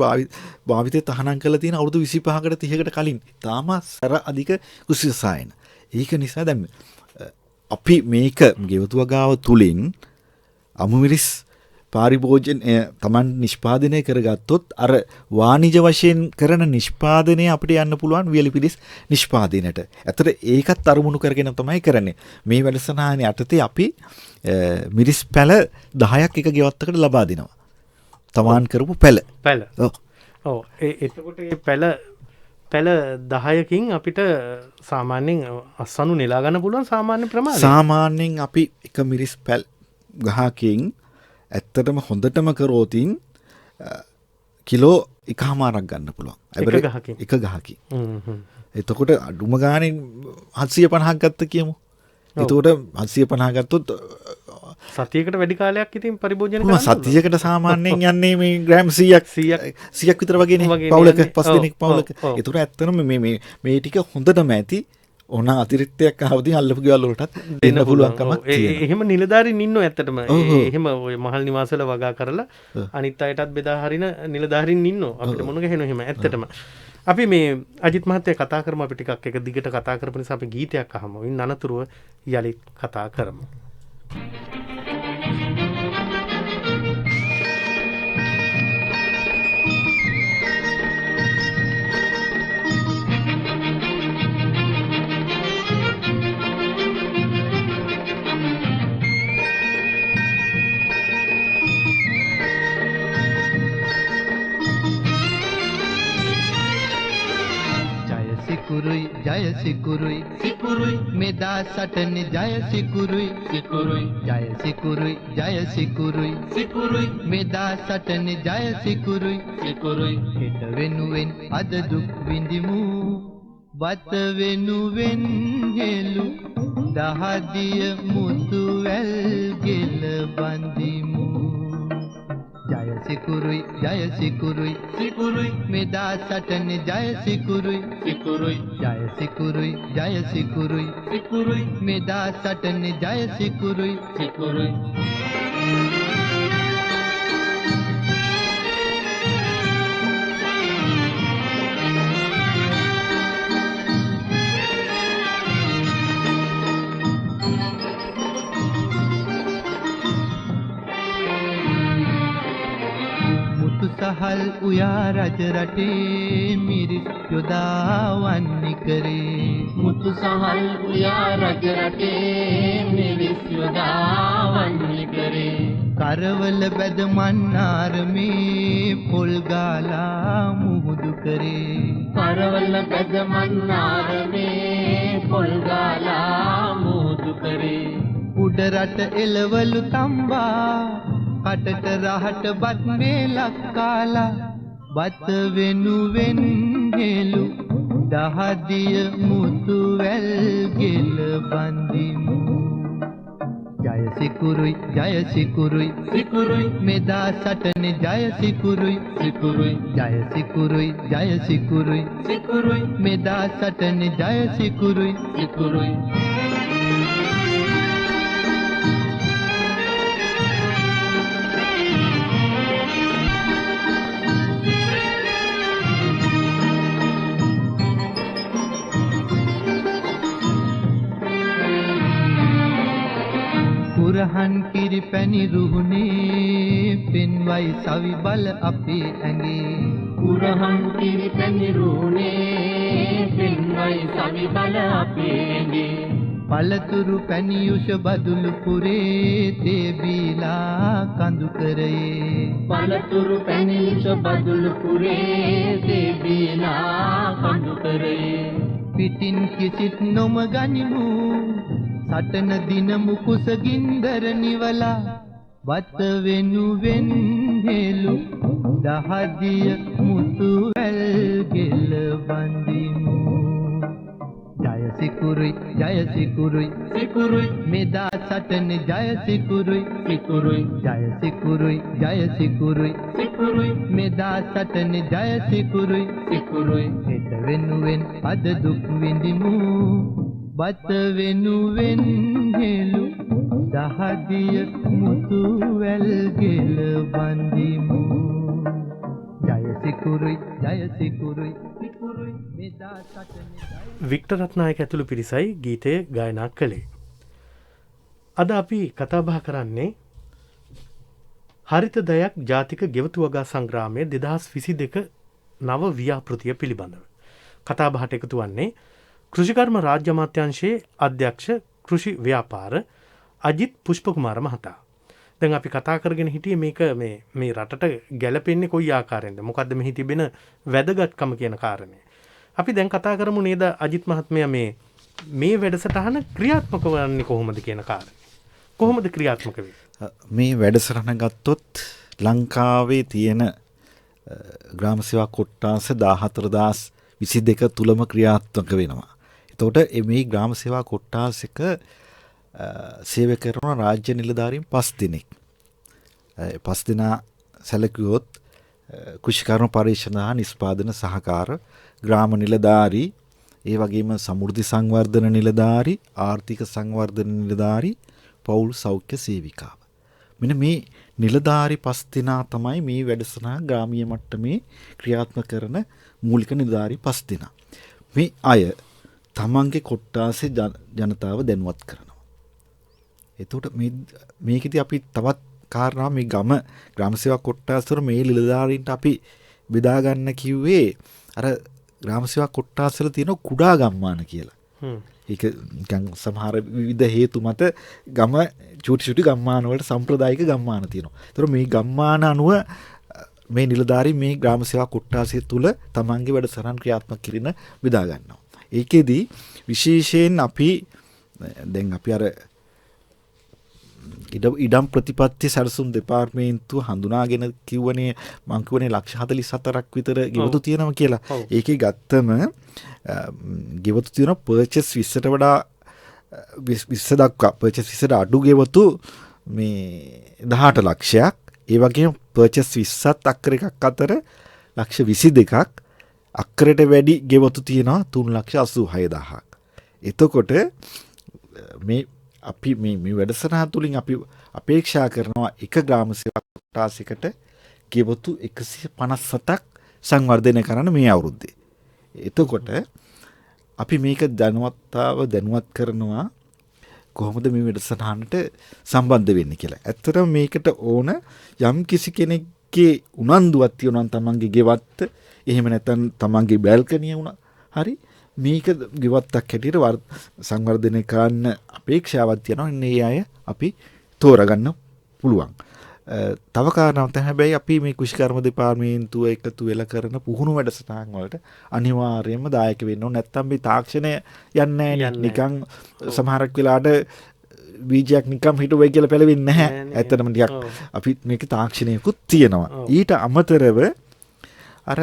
භාවිතය තහනම් කරලා තියෙන අවුරුදු 25කට 30කට කලින් තාම සැර අධික කෘෂි රසායන. ඒක නිසා දැන් අපි මේක ගෙවතු වගාව තුලින් අමු මිරිස් පාරිභෝජන තමන් නිෂ්පාදනය කරගත්තොත් අර වාණිජ වශයෙන් කරන නිෂ්පාදනය අපිට යන්න පුළුවන් වියලි පිරිස් නිෂ්පාදනයට. ඇත්තට ඒකත් අරමුණු කරගෙන තමයි කරන්නේ. මේ වැඩසටහන යටතේ අපි මිරිස් පැල 10ක් එක ගෙවත්තකට ලබා දෙනවා. තමන් කරපු පැල. ඔව්. එතකොට මේ පැල 10කින් අපිට සාමාන්‍යයෙන් අස්සනු නෙලා ගන්න පුළුවන් සාමාන්‍ය ප්‍රමාණය. සාමාන්‍යයෙන් අපි එක මිරිස් පැල් ගහකින් ඇත්තටම හොඳටම කරෝතින් කිලෝ 1මාරක් ගන්න පුළුවන්. එක ගහකින්. එතකොට අඩුම ගානේ 750ක් ගත්ත කියමු. එතකොට 750 ගත්තොත් සතියකට වැඩි කාලයක් ඉතින් පරිභෝජනය කරන්න පුළුවන්. සතියකට සාමාන්‍යයෙන් යන්නේ මේ ග්‍රෑම් 100ක් විතර වගේනේ පවුලක 5 දෙනෙක් පවුලක. එතකොට ඇත්තටම මේ ටික හොඳටම ඇති. ඕන අතිරික්තයක් ආවදී අල්ලපු ගෙවල් වලටත් දෙන්න පුළුවන්කමක් තියෙනවා. එහෙම නිලධාරීන් ඉන්නෝ ඇත්තටම. එහෙම ඔය මහල් නිවාසවල වගා කරලා අනිත් අයටත් බෙදා හරින නිලධාරීන් ඉන්නෝ. අපිට මොන ගහනවා එහෙම ඇත්තටම. අපි මේ අජිත් මහත්තයා කතා කරමු. අපි ටිකක් එක දිගට කතා කරපු නිසා අපි ගීතයක් අහමු. ඉන් අනතුරුව යලිත් කතා කරමු. සිකුරුයි ජය සිකුරුයි සිකුරුයි මෙදා සටනේ ජය සිකුරුයි සිකුරුයි ජය සිකුරුයි ජය සිකුරුයි සිකුරුයි මෙදා සටනේ ජය සිකුරුයි සිකුරුයි හෙට වෙනුවෙන් අද දුක් විඳිමු වත වෙනුවෙන් හෙළු දහදිය මුතු වැල් ගෙල බඳිමු ජය සිකුරුයි සිකුරුයි මෙදා සටනේ ජය සිකුරුයි සිකුරුයි ජය සිකුරුයි ජය සිකුරුයි සිකුරුයි මෙදා සටනේ ජය සිකුරුයි සිකුරුයි සහල් උයා රජ රටේ මිරිස් යොදාවන්නි කරේ මුතු සහල් උයා රජ රටේ මිරිස් යොදාවන්නි කරේ කරවල බැද මන්නාරමේ පොල් ගාලා මුහුදු කරේ කරවල බැද මන්නාරමේ පොල් ගාලා මුහුදු කරේ උඩ රට එළවලු තම්බා කටට රහට බත් මේලක් කාලා බත වෙනුවෙන් හෙළු දහදිය මුතු වැල් ගෙල බඳිමු ජය සිකුරුයි සිකුරුයි මෙදා සටනේ ජය සිකුරුයි සිකුරුයි ජය සිකුරුයි ජය සිකුරුයි සිකුරුයි මෙදා සටනේ ජය සිකුරුයි සිකුරුයි කුරහන් කිරි පැණි රුහුණේ පෙන්වයි සවි බල අපේ ඇඟේ කුරහන් කිරි පැණි රුහුණේ පෙන්වයි සවි බල අපේ ඇඟේ පළතුරු පැණි යුෂ බදුලු පුරේ තේ බීලා කඳු කරේ පළතුරු පැණි යුෂ බදුලු පුරේ තේ බීලා කඳු කරේ පිටින් කිසිත් නොම ගනිමු සටන දිනමු කුස ගින්දර නිවලා වත වෙනුවෙන් හෙළු දහදිය මුතු වැල් ගෙල බඳිමු ජය සිකුරුයි සිකුරුයි මෙදා සටනේ ජය සිකුරුයි සිකුරුයි ජය සිකුරුයි සිකුරුයි මෙදා සටනේ ජය සිකුරුයි සිකුරුයි හෙට වෙනුවෙන් අද දුක් විඳිමු බත වෙනුවෙන් හෙළු දහදිය මුතු වැල් ගෙල බඳිමු ජය සිකුරුයි සිකුරුයි මෙදා සටනේ වික්ටර් රත්නායක ඇතුළු පිරිසයි ගීතය ගායනා කළේ. අද අපි කතා බහ කරන්නේ හරිත දයක් ජාතික ගෙවතු වගා සංග්‍රාමය 2022 නව ව්‍යාපෘතිය පිළිබඳව. කතා බහට එකතු වන්නේ කෘෂිකර්ම රාජ්‍ය අමාත්‍යාංශයේ අධ්‍යක්ෂ කෘෂි ව්‍යාපාර අජිත් පුෂ්පකුමාර මහතා. දැන් අපි කතා කරගෙන හිටියේ මේක මේ රටට ගැලපෙන්නේ කොයි ආකාරයෙන්ද? මොකද්ද මෙහි තිබෙන වැදගත්කම කියන කාරණේ. අපි දැන් කතා කරමු නේද අජිත් මහත්මයා මේ වැඩසටහන ක්‍රියාත්මක වන්නේ කොහොමද කියන කාරණේ. කොහොමද ක්‍රියාත්මක වෙන්නේ? මේ වැඩසටහන ගත්තොත් ලංකාවේ තියෙන ග්‍රාම සේවා කොට්ටාස 14022 තුලම ක්‍රියාත්මක වෙනවා. එතකොට මේ ග්‍රාම සේවා කොට්ටාසක සේවය කරන රාජ්‍ය නිලධාරීන් 5 දෙනෙක්. 5 දෙනා සැලකුවොත් කෘෂිකර්ම පරීක්ෂණ හා නිෂ්පාදන සහකාර ග්‍රාම නිලධාරී, ඒ වගේම සමෘද්ධි සංවර්ධන නිලධාරී, ආර්ථික සංවර්ධන නිලධාරී, පෞල් සෞඛ්‍ය සේවිකාව. මෙන්න මේ නිලධාරී 5 දෙනා තමයි මේ වැඩසටහන ග්‍රාමීය මට්ටමේ ක්‍රියාත්මක කරන මූලික නිලධාරී 5 දෙනා. මේ අය තමන්ගේ කොට්ටාසේ ජනතාව දැනුවත් කරනවා. එතකොට මේකෙදි අපි තවත් කාරණා මේ ග්‍රාම සේවා කොට්ටාස්වල මේ නිලධාරීන්ට අපි බෙදා ගන්න කිව්වේ අර ග්‍රාම සේවා කොට්ටාස්වල තියෙන කුඩා ගම්මාන කියලා. ඒක නිකන් සමහර විවිධ හේතු මත චූටි ගම්මාන වලට සම්ප්‍රදායික ගම්මාන තියෙනවා. ඒතර මේ ගම්මාන අනුව මේ නිලධාරී මේ ග්‍රාම සේවා කොට්ටාසය තුල තමන්ගේ වැඩසටහන් ක්‍රියාත්මක කිරීම බෙදා ගන්නවා. ඒකෙදී විශේෂයෙන් අපි දැන් අපි අර ඉඩම් ප්‍රතිපත්ති සැලසුම් දෙපාර්තමේන්තුව හඳුනාගෙන කිව්වනේ මං කියවනේ ලක්ෂ 44ක් විතර ගෙවතු තියෙනවා කියලා. ඒකේ ගත්තම ගෙවතු තියෙන පර්චේස් 20ට වඩා 20 දක්වා පර්චේස් 20ට අඩු ගෙවතු මේ 18 ලක්ෂයක්. ඒ වගේම පර්චේස් 20ත් අක්කර එකක් අතර ලක්ෂ 22ක් අක්කරට වැඩි ගෙවතු තියෙනවා 3,86,000ක්. එතකොට මේ අපි මේ වැඩසටහන තුලින් අපි අපේක්ෂා කරනවා එක ග්‍රාම සේවා කොට්ටාසයකට ගෙවතු 157ක් සංවර්ධනය කරන්න මේ අවුරුද්දේ. එතකොට අපි මේක දැනුවත් කරනවා කොහොමද මේ වැඩසටහනට සම්බන්ධ වෙන්නේ කියලා. ඇත්තටම මේකට ඕන යම් කිසි කෙනෙක්ගේ උනන්දුවක් තියෙනවා නම් තමන්ගේ ගෙවත්ත එහෙම නැත්නම් තමන්ගේ බැල්කනිය වුණා හරි මේක ගෙවත්තක් හැටියට සංවර්ධනය කරන්න අපේක්ෂාවක් තියෙනවා. ඉන්නේ අය අපි තෝරගන්න පුළුවන්. තව කාරණාවක් තමයි හැබැයි අපි මේ කුෂිකර්ම දෙපාර්තමේන්තුව එකතු වෙලා කරන පුහුණු වැඩසටහන් වලට අනිවාර්යයෙන්ම දායක වෙන්න ඕන. නැත්නම් මේ තාක්ෂණය යන්නේ නැහැ. නිකන් සමහරක් වෙලාවට බීජයක් නිකම් හිටුවයි කියලා පැලවෙන්නේ නැහැ. ඇත්තටම ටිකක් අපි මේක තාක්ෂණයකුත් තියෙනවා. ඊට අමතරව අර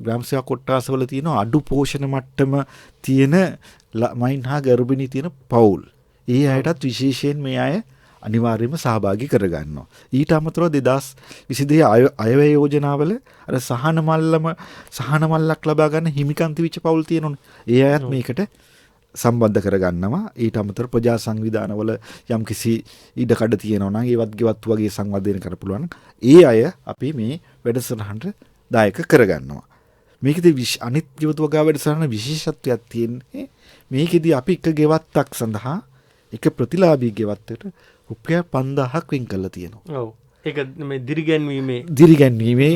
ග්‍රාම සේවා කොට්ටාසවල තියෙන අඩු පෝෂණ මට්ටම තියෙන ළමයින් හා ගර්භිණී තියෙන පවුල්. ඒ අයටත් විශේෂයෙන් මේ අය අනිවාර්යයෙන්ම සහභාගී කරගන්නවා. ඊට අමතරව 2022 අයවැය යෝජනාවල අර සහන මල්ලක් ලබා ගන්න හිමිකම් තිබිච්ච පවුල් තියෙනවනේ. ඒ අයත් මේකට සම්බන්ධ කරගන්නවා. ඊට අමතරව ප්‍රජා සංවිධානවල යම්කිසි ඉඩකඩ තියෙනවා නම් ඒවත් ගෙවත්තු වගේ සංවර්ධනය කරන්න පුළුවන්. ඒ අය අපි මේ වැඩසටහනට දායක කරගන්නවා. මේකෙදි අනිත් ගෙවතු වගා වැඩසටහන විශේෂත්වයක් තියෙන්නේ මේකෙදි අපි එක ගෙවත්තක් සඳහා එක ප්‍රතිලාභී ගෙවත්තකට රුපියල් 5000ක් වෙන් කරලා තියෙනවා. ඔව්. ඒක මේ දිරිගැන්වීමේ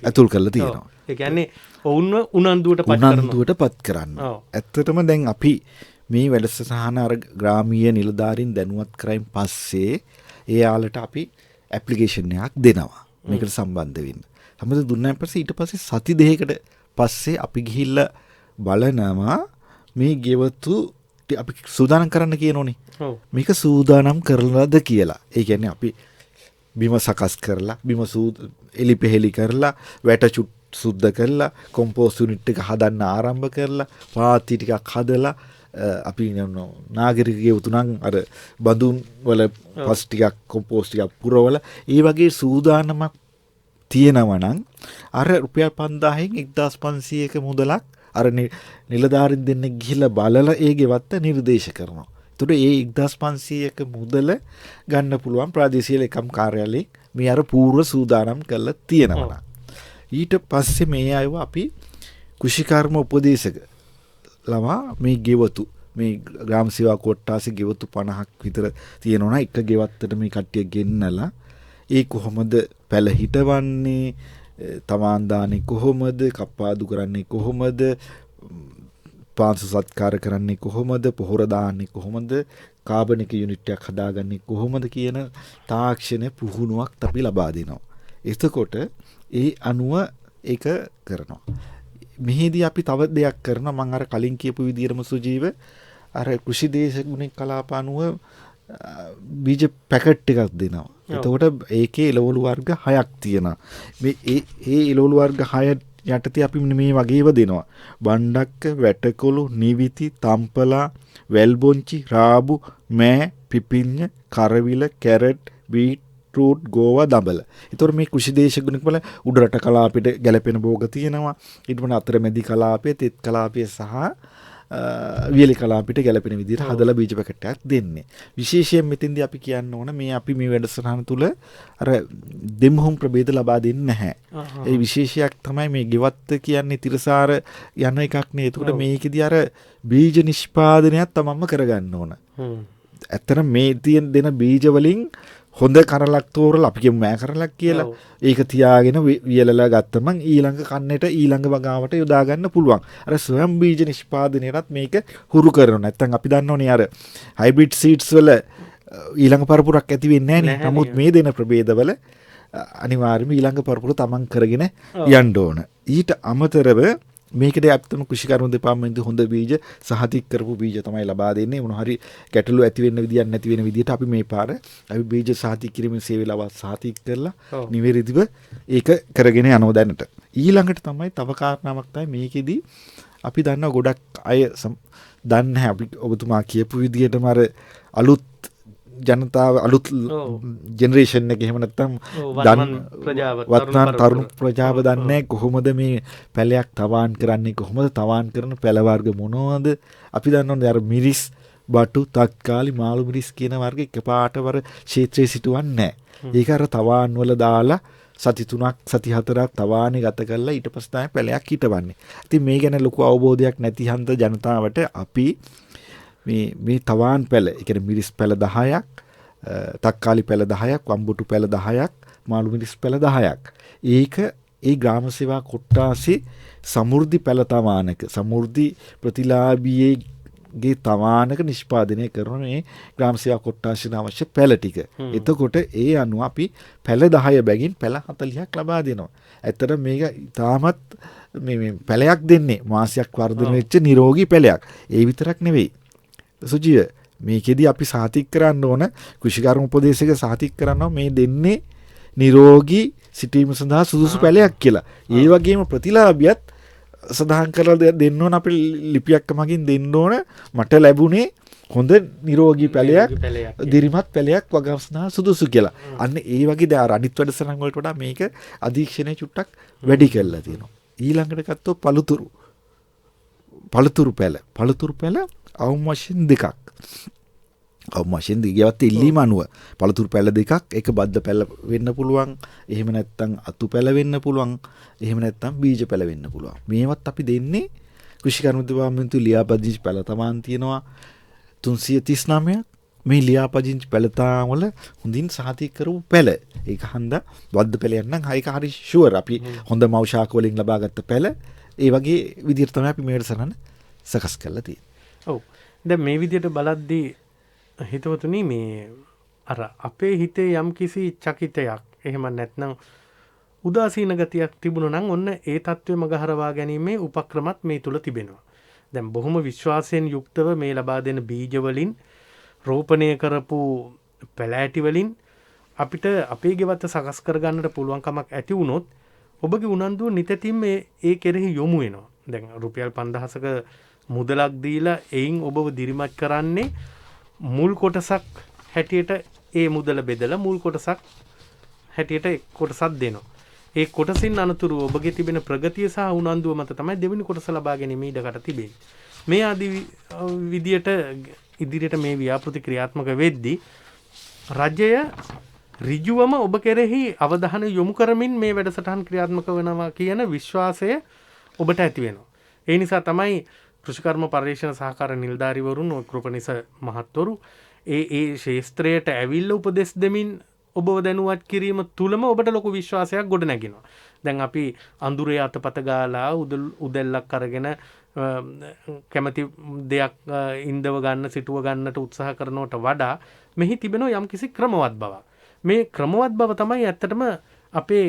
ඇතුල් කරලා තියෙනවා. ඒ කියන්නේ ඔවුන්ව උනන්දුවටපත් කරන්න. ඇත්තටම දැන් අපි මේ වැඩසටහන අර ග්‍රාමීය නිලධාරීන් දැනුවත් කරයින් පස්සේ එයාලට අපි ඇප්ලිකේෂන් එකක් දෙනවා. මේකට සම්බන්ධ වෙන්න. සම්බන්ධ දුන්නාන් පස්සේ ඊට පස්සේ සති දෙකකට පස්සේ අපි ගිහිල්ලා බලනවා මේ ගෙවතු අපි සූදානම් කරන්න කියනෝනේ. මේක සූදානම් කරලාද කියලා. ඒ කියන්නේ අපි බිම සකස් කරලා බිම එලි පෙහෙලි කරලා වැට සුද්ධ කරලා කොම්පෝස්ට් යුනිට් එක හදන්න ආරම්භ කරලා පාති ටිකක් හදලා අපි නාගරික ගෙවතු නම් අර බඳුන් වල පස් ටිකක් කොම්පෝස්ට් ටිකක් පුරවලා ඒ වගේ සූදානමක් තියෙනවා නම් අර රුපියල් 5000න් 1500ක මුදලක් අර නිලධාරීන් දෙන්නෙක් ගිහිල්ලා බලලා ඒ ගෙවත්ත නිර්දේශ කරනවා. ඒතකොට ඒ 1500ක මුදල ගන්න පුළුවන් ප්‍රාදේශීය ලේකම් කාර්යාලයේ මේ අර පූර්ව සූදානම් කරලා තියෙනවා. ඊට පස්සේ මේ අයව අපි කුෂිකර්ම උපදේශක ළමා මේ ගෙවතු මේ ග්‍රාම සේවා කොට්ටාසේ ගෙවතු 50ක් විතර තියෙනවා. එක ගෙවත්තට මේ කට්ටිය ගෙන්නලා ඒ කොහොමද පැල හිටවන්නේ, තමාන් දාන්නේ කොහොමද, කප්පාදු කරන්නේ කොහොමද, පාංශු සත්කාර කරන්නේ කොහොමද, පොහොර දාන්නේ කොහොමද, කාබනික යුනිට් එකක් හදාගන්නේ කොහොමද කියන තාක්ෂණ පුහුණුවක් අපි ලබා දෙනවා. එතකොට ඒ අනුව ඒක කරනවා. මෙහිදී අපි තව දෙයක් කරනවා. මම අර කලින් කියපු විදිහටම සුජීව අර කෘෂි දේශගුණික කලාප අනුව බීජ පැකට් එකක් දෙනවා. එතකොට ඒකේ එළවලු වර්ග 6ක් තියෙනවා. මේ ඒ එළවලු වර්ග 6 යටතේ අපි මේ වගේව දෙනවා. බණ්ඩක්ක, වැටකොළු, නිවිති, තම්පලා, වැල්බොංචි, රාබු, මෑ, පිපිඤ්ඤ, කරවිල, කැරට්, බීට්රූට්, ගෝවා, දඹල. ඒතකොට මේ කෘෂි දේශගුණික වල උඩරට කලාපයට ගැලපෙන භෝග තියෙනවා. ඊට පස්සේ අතරමැදි කලාපයේ, තෙත් කලාපයේ සහ වියලි කලාපයට ගැලපෙන විදිහට හදලා බීජ පැකට් එකක් දෙන්නේ. විශේෂයෙන් මෙතෙන්දී අපි කියන්න ඕන මේ අපි මේ වැඩසටහන තුල අර දෙමුහුම් ප්‍රභේද ලබා දෙන්නේ නැහැ. ඒ විශේෂයක් තමයි මේ ගෙවත්ත කියන්නේ තිරසාර යන එකක් නේ. ඒකට මේකෙදී අර බීජ නිෂ්පාදනයක් තමන්ම කරගන්න ඕන. ඇත්තට මේ දෙන බීජ වලින් හොඳ කරලක් තෝරලා අපි කියමු මෑ කරලක් කියලා. ඒක තියාගෙන වියලලා ගත්තම ඊළඟ කන්නේට ඊළඟ වගාවට යොදා ගන්න පුළුවන්. අර ස්වයං බීජ නිෂ්පාදනයටත් මේක හුරු කරනවා. නැත්නම් අපි දන්නෝනේ අර හයිබ්‍රිඩ් සීඩ්ස් වල ඊළඟ පරපුරක් ඇති වෙන්නේ නැහැ. නමුත් මේ දෙන ප්‍රභේදවල අනිවාර්යයෙන්ම ඊළඟ පරපුර තමන් කරගෙන යන්න ඕන. ඊට අමතරව මේකට ඇත්තම කෘෂිකර්ම දෙපාර්තමේන්තුව හොඳ බීජ සහතික කරපු බීජ තමයි ලබා දෙන්නේ. මොන හරි ගැටලු ඇති වෙන්න විදියක් නැති වෙන විදියට අපි මේ පාර අපි බීජ සහතික කිරීමේ සේවය සහතික කරලා නිවැරදිව ඒක කරගෙන යනවා දැනට. ඊළඟට තමයි තව කාරණාවක් තමයි මේකෙදි අපි දන්නවා ගොඩක් අය දන්නේ නැහැ. අපි ඔබතුමා කියපු විදියටම අර අලුත් ජනතාව අලුත් ජෙනරේෂන් එක එහෙම නැත්නම් වර්තමාන තරුණ ප්‍රජාව දන්නේ කොහොමද මේ පැලයක් තවාන් කරන්නේ, කොහොමද තවාන් කරන පැල වර්ග මොනවද? අපි දන්නවනේ අර මිරිස්, බටු, තක්කාලි, මාළු මිරිස් කියන වර්ග එකපාරට වර ක්ෂේත්‍රයේ සිටවන්නේ නැහැ. ඒක අර තවාන් වල දාලා සති 3ක් සති 4ක් තවානේ ගත කරලා ඊට පස්සේ තමයි පැලයක් හිටවන්නේ. ඉතින් මේ ගැන ලොකු අවබෝධයක් නැති හන්ද ජනතාවට අපි මේ තවාන් පැල, ඒ කියන්නේ මිරිස් පැල 10ක්, තක්කාලි පැල 10ක්, වම්බුටු පැල 10ක්, මාළු මිරිස් පැල 10ක්. ඒක ඒ ග්‍රාම සේවා කොට්ටාසේ සමෘද්ධි පැල තවානක, සමෘද්ධි ප්‍රතිලාභීගේ තවානක නිෂ්පාදනය කරන මේ ග්‍රාම සේවා කොට්ටාසේ අවශ්‍ය පැල ටික. එතකොට ඒ අනුව අපි පැල 10 බැගින් පැල 40ක් ලබා දෙනවා. ඇත්තට මේක තාමත් මේ පැලයක් දෙන්නේ මාසයක් වර්ධනය වෙච්ච නිරෝගී පැලයක්. ඒ විතරක් නෙවෙයි. සුජිය මේකෙදි අපි සාතික් කරන්න ඕන කෘෂිකර්ම උපදේශක සාතික් කරනවා මේ දෙන්නේ නිරෝගී සිටීම සඳහා සුදුසු පැලයක් කියලා. ඒ වගේම ප්‍රතිලාභියත් සඳහන් කරලා දෙන්න ඕන අපි ලිපියක් මගින් දෙන්න ඕන මට ලැබුණේ හොඳ නිරෝගී පැලයක්, දිරිමත් පැලයක් වගා සඳහා සුදුසු කියලා. අන්න ඒ වගේ දැන් අනිත් වැඩසටහන් වලට වඩා මේක අධීක්ෂණය චුට්ටක් වැඩි කරලා තියෙනවා. ඊළඟට ගත්තොත් පළතුරු පැල අවම වශයෙන් දෙකක්. අවම වශයෙන් දෙකවත් ඉල්ලීම අනුව පළතුරු පැල දෙකක්, එක බද්ද පැල වෙන්න පුළුවන්, එහෙම නැත්නම් අතු පැල වෙන්න පුළුවන්, එහෙම නැත්නම් බීජ පැල වෙන්න පුළුවන්. මේවත් අපි දෙන්නේ කෘෂිකර්ම දෙපාර්තමේන්තුව ලියාපදිංචි පැල තමාන් තියෙනවා 339ක්. මේ ලියාපදිංචි පැල තාවල හොඳින් සහතික කරපු පැල. ඒක හන්ද බද්ද පැලයක් නම් ඒක හරි ෂුවර් අපි හොඳ මෞෂාක වලින් ලබාගත්ත පැල. ඒ වගේ විදිහට තමයි අපි මේකට සකස් කරලා තියෙන්නේ. ඔව්. දැන් මේ විදිහට බලද්දී හිතවතුනි මේ අර අපේ හිතේ යම් කිසි චකිතයක් එහෙම නැත්නම් උදාසීන ගතියක් තිබුණා නම් ඔන්න ඒ தત્ත්වෙ මගහරවා ගැනීමේ උපක්‍රමත් මේ තුල තිබෙනවා. දැන් බොහොම විශ්වාසයෙන් යුක්තව මේ ලබා දෙන බීජ වලින් රෝපණය කරපු පැලෑටි වලින් අපිට අපේ ගෙවත්ත සකස් කරගන්නට පුළුවන් කමක් ඇති වුණොත් ඔබගේ උනන්දුව නිතැතින් ඒ කෙරෙහි යොමු වෙනවා. දැන් රුපියල් 5000ක මුදලක් දීලා එයින් ඔබව දිරිමත් කරන්නේ මුල් කොටසක් හැටියට ඒ මුදල බෙදලා මුල් කොටසක් හැටියට කොටසක් දෙනවා. ඒ කොටසින් අනතුරු ඔබගේ තිබෙන ප්‍රගතිය සහ උනන්දුව මත තමයි දෙවෙනි කොටස ලබා ගැනීම ඉඩකට තිබෙන්නේ. මේ ආදී විදියට ඉදිරියට මේ ව්‍යාපෘති ක්‍රියාත්මක වෙද්දී රජය ඍජුවම ඔබ කෙරෙහි අවධානය යොමු කරමින් මේ වැඩසටහන් ක්‍රියාත්මක වෙනවා කියන විශ්වාසය ඔබට ඇති වෙනවා. ඒ නිසා තමයි කෘෂිකර්ම පර්යේෂණ සහකාර නිලධාරීවරුන් කෘපනිස මහත්වරු ඒ ශේස්ත්‍රයට ඇවිල්ලා උපදෙස් දෙමින් ඔබව දැනුවත් කිරීම තුලම ඔබට ලොකු විශ්වාසයක් ගොඩ නැගෙනවා. දැන් අපි අඳුරේ අතපත ගාලා උදැල්ලක් අරගෙන කැමති දෙයක් ඉන්දව ගන්න සිටුව ගන්නට උත්සාහ කරනවට වඩා මෙහි තිබෙන යම්කිසි ක්‍රමවත් බවක්. මේ ක්‍රමවත් බව තමයි ඇත්තටම අපේ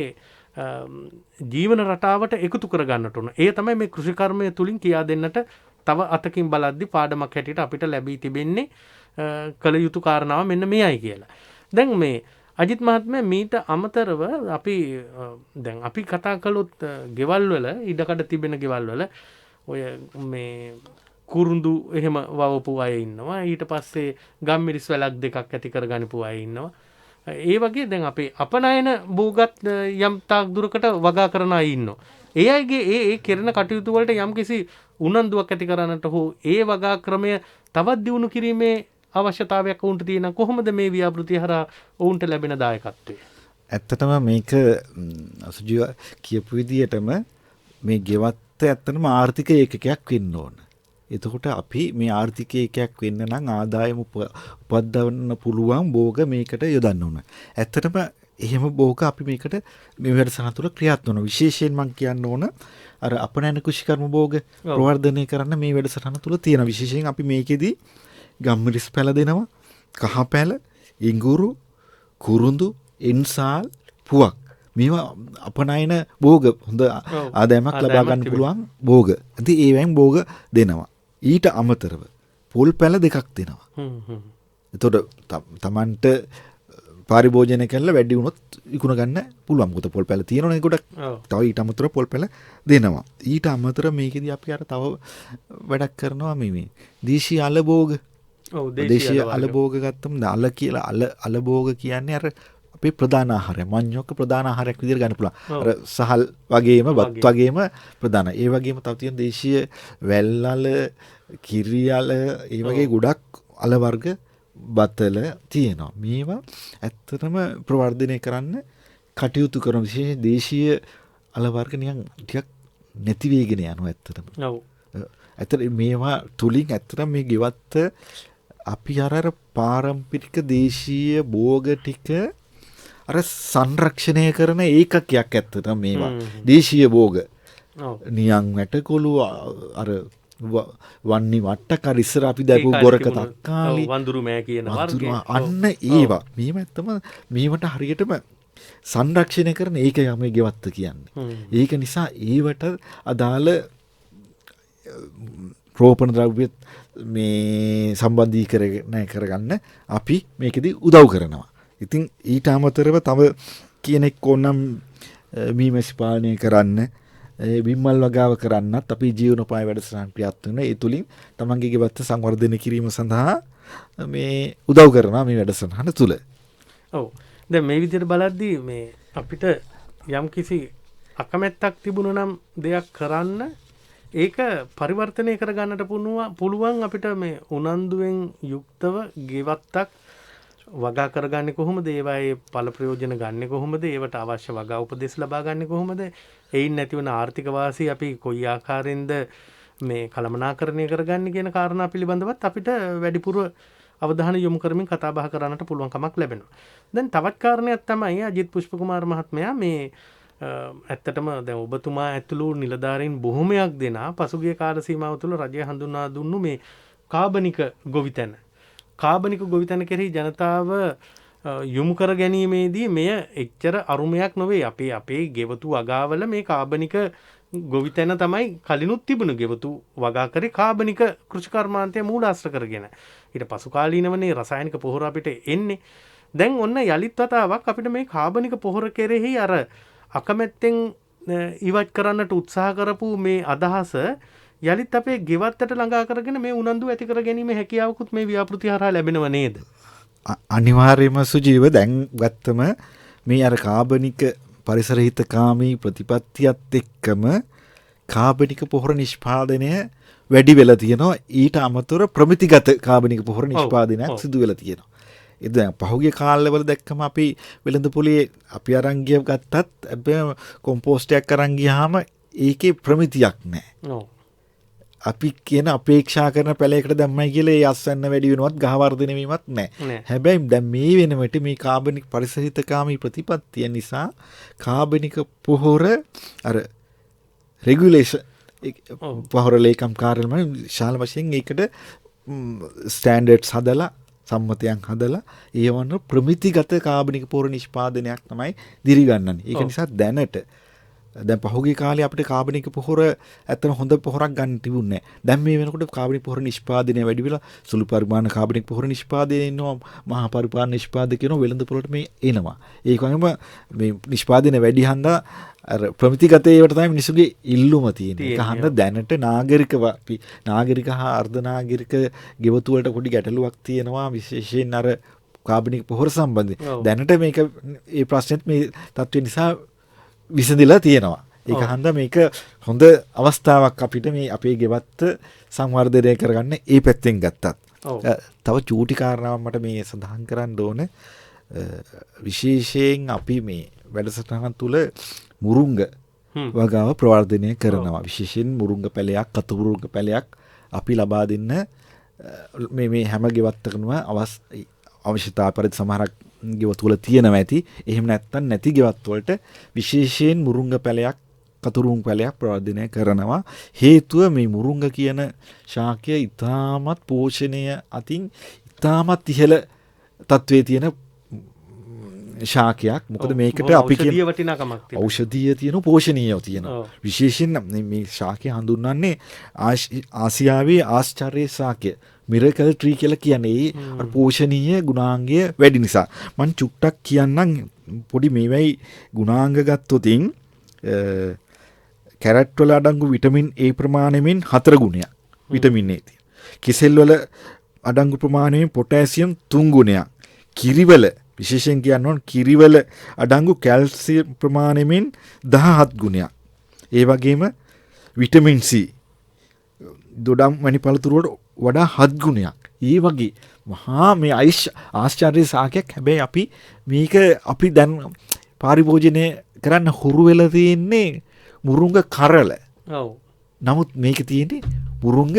ජීවන රටාවට එකතු කරගන්නට ඕන. ඒ තමයි මේ කෘෂිකර්මය තුලින් කියා දෙන්නට තව අතකින් බලද්දි පාඩමක් හැටියට අපිට ලැබී තිබෙන්නේ කළ යුතු කාරණාව මෙන්න මෙයයි කියලා. දැන් මේ අජිත් මහත්මයා මීට අමතරව අපි කතා කළොත් ගෙවල් වල ඉඩකඩ තිබෙන ගෙවල් වල ඔය මේ කුරුඳු එහෙම වවපු අය ඉන්නවා. ඊට පස්සේ ගම්මිරිස් වැලක් දෙකක් ඇති කරගනිපු අය ඉන්නවා. ඒ වගේ දැන් අපේ අපනයන භූගත් යම් තාක් දුරකට වගා කරන අය ඉන්නවා. ඒ අයගේ ඒ කෙරෙන කටයුතු වලට යම්කිසි උනන්දුවක් ඇති කරන්නට හෝ ඒ වගා ක්‍රමය තවත් දියුණු කිරීමේ අවශ්‍යතාවයක් වුන්ට තියෙන කොහොමද මේ ව්‍යාපෘතිය හරහා ඔවුන්ට ලැබෙන දායකත්වය? ඇත්තටම මේක අසුජීව කියපු විදිහටම මේ ගෙවත්ත ඇත්තටම ආර්ථික ඒකකයක් වෙන්න ඕන. එතකොට අපි මේ ආර්ථික ඒකයක් වෙන්න නම් ආදායම උපද්දවන්න පුළුවන් භෝග මේකට යොදන්න ඕන. ඇත්තටම එහෙම භෝග අපි මේකට මේ වැඩසටහන තුළ ක්‍රියාත්මක වෙනවා. විශේෂයෙන් මම කියන්න ඕන අර අපනයන කුෂිකර්ම භෝග ප්‍රවර්ධනය කරන්න මේ වැඩසටහන තුළ තියෙන විශේෂයෙන් අපි මේකෙදී ගම්මිරිස් පැල දෙනවා, කහ පැල, ඉඟුරු, කුරුඳු, එන්සාල්, පුවක් මේවා අපනයන භෝග හොඳ ආදායමක් ලබා ගන්න පුළුවන් භෝග. ඉතින් ඒවෙන් භෝග දෙනවා. ඊට අමතරව පොල් පැල දෙකක් දෙනවා. එතකොට තමන්ට පාරිභෝජනය කරලා වැඩි වුණොත් විකුණ ගන්න පුළුවන්. මොකද පොල් පැල තියෙනවනේ ගොඩක්. තව ඊට අමතරව පොල් පැල දෙනවා. ඊට අමතරව මේකෙදි අපි අර තව වැඩක් කරනවා මේ දේශීය අල භෝග. ඔව් දේශීය අල භෝග ගත්තම අල කියලා අල භෝග කියන්නේ අර අපේ ප්‍රධාන ආහාරය. මඤ්ඤොක්ක ප්‍රධාන ආහාරයක් විදිහට ගන්න පුළුවන්. අර සහල් වගේම බත් වගේම ප්‍රධාන. ඒ වගේම තව තියෙන දේශීය වැල් අල, කිරි අල, ඒ වගේ ගොඩක් අල වර්ග බතල තියෙනවා. මේවා ඇත්තටම ප්‍රවර්ධනය කරන්න කටයුතු කරන විශේෂ දේශීය අල වර්ග නිකන් ටිකක් නැති වෙගෙන යනවා ඇත්තටම. ඔව්. ඇත්තට මේවා තුලින් ඇත්තටම මේ ගෙවත්ත අපි අර පාරම්පරික දේශීය භෝග ටික අර සංරක්ෂණය කරන ඒකකයක් ඇත්තටම මේවා. දේශීය භෝග. ඔව්. නියං වැටකොළු අර වන්නි වට්ටකර ඉස්සර අපි දැකපු ගොරක තක්කාලි වඳුරු මෑ කියන වර්ගය අන්න ඒවා මේව ඇත්තම මේවට හරියටම සංරක්ෂණය කරන ඒක යමේ ගෙවත්ත කියන්නේ. ඒක නිසා ඒවට අදාළ රෝපණ ද්‍රව්‍ය මේ සම්බන්ධීකරණය කරගන්න අපි මේකෙදි උදව් කරනවා. ඉතින් ඊට අමතරව තව කෙනෙක් ඕනම් මීමැසි පාලනය කරන්න විමල් වගාව කරන්නත් අපි ජීවනෝපාය වැඩසටහන් ක්‍රියාත්මක වෙනවා. ඒ තුලින් තමන්ගේ ගෙවත්ත සංවර්ධනය කිරීම සඳහා මේ උදව් කරනවා මේ වැඩසටහන තුල. ඔව්. දැන් මේ විදිහට බලද්දී මේ අපිට යම් කිසි අකමැත්තක් තිබුණා නම් දෙයක් කරන්න ඒක පරිවර්තනය කරගන්නට පුළුවන් අපිට මේ උනන්දුවෙන් යුක්තව ගෙවත්තක් වගා කරගන්නේ කොහොමද? ඒවායේ ඵල ප්‍රයෝජන ගන්නෙ කොහොමද? ඒවට අවශ්‍ය වගා උපදෙස් ලබා ගන්නෙ කොහොමද? එයින් නැතිවන ආර්ථික වාසි අපි කොයි ආකාරයෙන්ද මේ කළමනාකරණය කරගන්නේ කියන කාරණා පිළිබඳවත් අපිට වැඩිපුර අවධානය යොමු කරමින් කතා බහ කරන්නට පුළුවන්කමක් ලැබෙනවා. දැන් තවත් කාරණයක් තමයි අජිත් පුෂ්පකුමාර මහත්මයා මේ ඇත්තටම දැන් ඔබතුමා ඇතුළු නිලධාරීන් බොහොමයක් දෙනා පසුගිය කාල සීමාව තුළ රජය හඳුන්වා දුන්නු මේ කාබනික ගොවිතැන. කාබනික ගොවිතැන කෙරෙහි ජනතාව යොමු කර ගැනීමේදී මෙය එච්චර අරුමයක් නොවේ. අපේ ගෙවතු වගාවල මේ කාබනික ගොවිතැන තමයි කලිනුත් තිබුණු ගෙවතු වගා කරේ කාබනික කෘෂිකර්මාන්තය මූලාශ්‍ර කරගෙන. ඊට පසු කාලීනවනේ රසායනික පොහොර අපිට එන්නේ. දැන් ඔන්න යලිත් වතාවක් අපිට මේ කාබනික පොහොර කෙරෙහි අර අකමැත්තෙන් ඉවත් කරන්නට උත්සාහ කරපු මේ අදහස යලිත් අපේ ගෙවත්තට ළඟා කරගෙන මේ උනන්දු ඇති කර ගැනීම හැකියාවකුත් මේ ව්‍යාපෘති හරහා ලැබෙනව නේද? අනිවාර්යයෙන්ම සුජීව දැන් ගත්තම මේ අර කාබනික පරිසර හිතකාමී ප්‍රතිපත්තියත් එක්කම කාබනික පොහොර නිෂ්පාදනය වැඩි වෙලා තියෙනවා. ඊට අමතරව ප්‍රමිතිගත කාබනික පොහොර නිෂ්පාදනයක් සිදු වෙලා තියෙනවා. ඒ දැන් පහුගිය කාලවල දැක්කම අපි වෙළඳ පොලේ අපි අරන් ගිය ගත්තත් හැබැයි කොම්පෝස්ට් එකක් අරන් ගියාම ඒකේ ප්‍රමිතියක් නැහැ. අපි කියන අපේක්ෂා කරන පැලයකට දැම්මයි කියලා ඒ අස්වැන්න වැඩි වෙනවත් ගහ වර්ධනය වීමක් නැහැ. හැබැයි දැන් මේ වෙනකොට මේ කාබනික පරිසරිතකාමී ප්‍රතිපත්තිය නිසා කාබනික පොහොර අර රෙගුලේෂන් පොහොර ලේකම් කාර්යාලය ශාල වශයෙන් ඒකට ස්ටෑන්ඩඩ්ස් හදලා සම්මතයන් හදලා ඒවන ප්‍රමිතිගත කාබනික පොහොර නිෂ්පාදනයක් තමයි දිරිගන්නන්නේ. ඒක නිසා දැනට දැන් පහුගිය කාලේ අපිට කාබනික පොහොර ඇත්තට හොඳ පොහොරක් ගන්න තිබුණේ නැහැ. දැන් මේ වෙනකොට කාබනික පොහොර නිෂ්පාදනය වැඩි වෙලා සුළු පරිමාණ කාබනික පොහොර නිෂ්පාදනය ඉන්නවා. මහා පරිමාණ නිෂ්පාදක කියන වෙළඳ පොළට මේ එනවා. ඒක වගේම මේ නිෂ්පාදනය වැඩි හන්දා අර ප්‍රමිතිගත ඒවට තමයි මිනිසුගේ ඉල්ලුම තියෙන්නේ. ඒක හන්දා දැනට නාගරිකව අපි නාගරික හා අර්ධ නාගරික ගෙවතු වලට පොඩි ගැටලුවක් තියෙනවා විශේෂයෙන් අර කාබනික පොහොර සම්බන්ධයෙන්. දැනට මේක මේ ප්‍රශ්නෙත් මේ තත්ත්වය නිසා විසඳිලා තියෙනවා. ඒක හන්දා මේක හොඳ අවස්ථාවක් අපිට මේ අපේ ගෙවත්ත සංවර්ධනය කරගන්න ඒ පැත්තෙන් ගත්තත්. තව චූටි කාරණාවක් මට මේ සඳහන් කරන්න ඕන. විශේෂයෙන් අපි මේ වැඩසටහන තුල මුරුංග වගාව ප්‍රවර්ධනය කරනවා. විශේෂයෙන් මුරුංග පැලයක්, කතු මුරුංග පැලයක් අපි ලබා දෙන්න මේ හැම ගෙවත්තකම අවශ්‍යතාව පරිදි සමහරක් ගෙවතු වල තියෙනවා ඇති. එහෙම නැත්නම් නැති ගෙවතු වලට විශේෂයෙන් මුරුංග පැලයක්, කතුරුංග පැලයක් ප්‍රවර්ධනය කරනවා. හේතුව මේ මුරුංග කියන ශාකය ඉතාමත් පෝෂණය අතින් ඉතාමත් ඉහළ තත්වයේ තියෙන ශාකයක්. මොකද මේකට අපි කියන ඖෂධීය වටිනාකමක් තියෙනවා. ඖෂධීය තියෙන පෝෂණීයව තියෙනවා. ඔව්. විශේෂයෙන් මේ ශාකය හඳුන්වන්නේ ආසියාවේ ආශ්චර්ය ශාකය. මිරකල් ට්‍රී කියලා කියන්නේ අර පෝෂණීය ගුණාංගය වැඩි නිසා. මම චුට්ටක් කියන්නම් පොඩි මේවයි ගුණාංග ගත්තොතින් කැරට් වල අඩංගු විටමින් A ප්‍රමාණයෙන් 4 ගුණයක් විටමින් A තියෙනවා. කිසෙල් වල අඩංගු ප්‍රමාණයෙන් පොටෑසියම් 3 ගුණයක්. කිරිවල විශේෂයෙන් කියනවා කිරිවල අඩංගු කැල්සියම් ප්‍රමාණයෙන් 17 ගුණයක්. ඒ වගේම විටමින් C දොඩම් වැනි පළතුරු වලට වඩා 7 ගුණයක්. ඒ වගේ මහා මේ ආශ්චර්ය සාකයක්. හැබැයි අපි දැන් පරිභෝජනය කරන්න හුරු වෙලා තියෙන්නේ මුරුංග කරල. ඔව්. නමුත් මේක තියෙන්නේ මුරුංග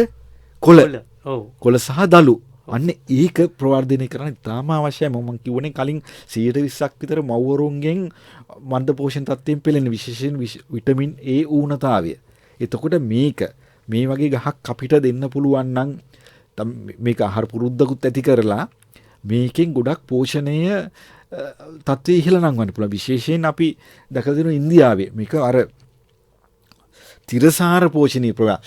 කොළ. ඔව්. කොළ සහ දළු. අන්න ඒක ප්‍රවර්ධනය කරන්න ඉතාම අවශ්‍යයි. මම කිව්වනේ කලින් 120ක් විතර මව්වරුන්ගෙන් මන්ද පෝෂණ තත්ත්වයෙන් පෙළෙන විශේෂයෙන් විටමින් A ඌනතාවය. එතකොට මේ වගේ ගහක් අපිට දෙන්න පුළුවන් නම් මේක ආහාර පුරුද්දකුත් ඇති කරලා මේකෙන් ගොඩක් පෝෂණය තත්ත්වය ඉහළ නංවන්න පුළුවන්. විශේෂයෙන් අපි දැකලා තියෙනවා ඉන්දියාවේ මේක අර තිරසාර පෝෂණීය ප්‍රවාහ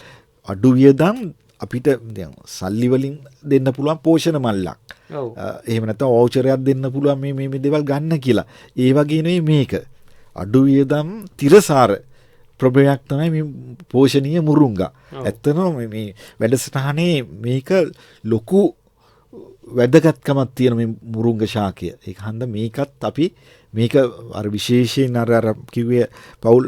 අඩු වියදම් අපිට දැන් සල්ලි වලින් දෙන්න පුළුවන් පෝෂණ මල්ලක්. ඔව්. එහෙම නැත්නම් වවුචරයක් දෙන්න පුළුවන් මේ දේවල් ගන්න කියලා. ඒ වගේ නෙවෙයි මේක. අඩු වියදම් තිරසාර ප්‍රභේදයක් තමයි මේ පෝෂණීය මුරුංගා. ඇත්තටම මේ වැඩසටහනේ මේක ලොකු වැදගත්කමක් තියෙන මේ මුරුංග ශාකය. ඒක හන්ද මේකත් අපි මේක අර විශේෂයෙන් අර කිව්වේ පෞල්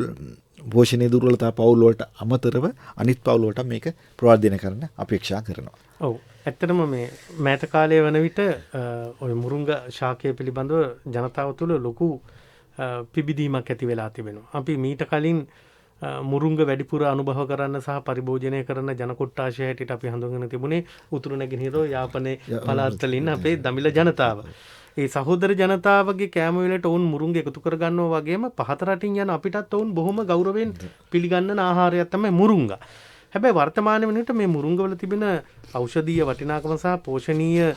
පෝෂණීය දුර්වලතා පෞල් වලට අමතරව අනිත් පෞල් වලට මේක ප්‍රවර්ධනය කරන්න අපේක්ෂා කරනවා. ඔව්. ඇත්තටම මේ මෑත කාලයේ වන විට ඔය මුරුංග ශාකය පිළිබඳව ජනතාව තුළ ලොකු පිබිදීමක් ඇති වෙලා තිබෙනවා. අපි මීට කලින් මුරුංග වැඩිපුර අනුභව කරන්න සහ පරිභෝජනය කරන ජන කොට්ටාශය හැටියට අපි හඳුන්වගෙන තිබුණේ උතුරු නැගෙනහිර යාපනයේ පළාත් වල ඉන්න අපේ දමිළ ජනතාව. ඒ සහෝදර ජනතාවගේ කෑම වේලට ඔවුන් මුරුංග එකතු කර ගන්නවා වගේම පහත රටින් යන අපිටත් ඔවුන් බොහොම ගෞරවයෙන් පිළිගන්නන ආහාරයක් තමයි මුරුංග. හැබැයි වර්තමාන වෙනවිට මේ මුරුංග වල තිබෙන ඖෂධීය වටිනාකම සහ පෝෂණීය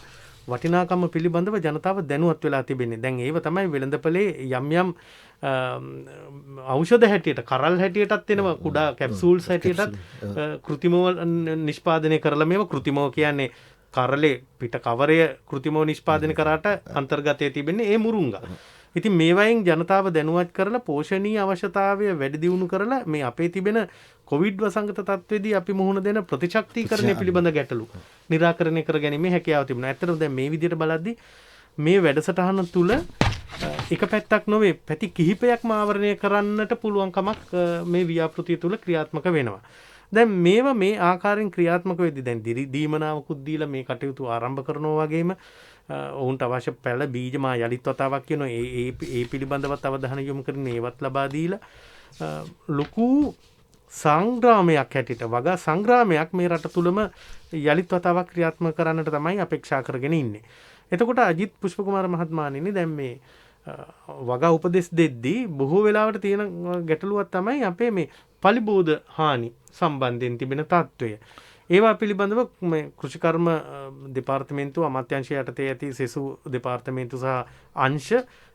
වටිනාකම පිළිබඳව ජනතාව දැනුවත් වෙලා තිබෙන්නේ. දැන් ඒව තමයි වෙළඳපොලේ යම් ඖෂධ හැටියට කරල් හැටියටත් එනවා කුඩා කැප්සූල්ස් හැටියටත් කෘත්‍රිමව නිෂ්පාදනය කරලා මේව කෘත්‍රිමව කියන්නේ කරලේ පිට කවරය කෘත්‍රිමව නිෂ්පාදනය කරාට අන්තර්ගතයේ තිබෙන්නේ ඒ මුරුංගා. ඉතින් මේවයින් ජනතාව දැනුවත් කරලා පෝෂණීය අවශ්‍යතාවය වැඩි දියුණු කරලා මේ අපේ තිබෙන කොවිඩ් වසංගත තත්ත්වයේදී අපි මුහුණ දෙන ප්‍රතිශක්තිකරණය පිළිබඳ ගැටලු निराකරණය කර ගැනීමේ හැකියාව තිබුණා. ඇත්තටම දැන් මේ විදිහට බලද්දී මේ වැඩසටහන තුල එක පැත්තක් නොවේ පැති කිහිපයක්ම ආවරණය කරන්නට පුළුවන් කමක් මේ ව්‍යාපෘතිය තුල ක්‍රියාත්මක වෙනවා. දැන් මේවා මේ ආකාරයෙන් ක්‍රියාත්මක වෙද්දී දැන් දීමනාවකුත් දීලා මේ කටයුතු ආරම්භ කරනවා වගේම ඔවුන්ට අවශ්‍ය පැළ බීජ මා යලිත් වතාවක් කියනවා ඒ පිළිබඳවත් අවධානය යොමු කරගෙන ඒවත් ලබා දීලා ලොකු සංග්‍රාමයක් හැටියට වගා සංග්‍රාමයක් මේ රට තුලම යලිත් වතාවක් ක්‍රියාත්මක කරන්නට තමයි අපේක්ෂා කරගෙන ඉන්නේ. එතකොට අජිත් පුෂ්පකුමාර මහත්මයාණෙනි දැන් මේ වගා උපදෙස් දෙද්දී බොහෝ වෙලාවට තියෙන ගැටලුවක් තමයි අපේ මේ පලිබෝධ හානි සම්බන්ධයෙන් තිබෙන තත්ත්වය. ඒවා පිළිබඳව මේ කෘෂිකර්ම දෙපාර්තමේන්තුව අමාත්‍යාංශය යටතේ ඇති සෙසු දෙපාර්තමේන්තු සහ අංශ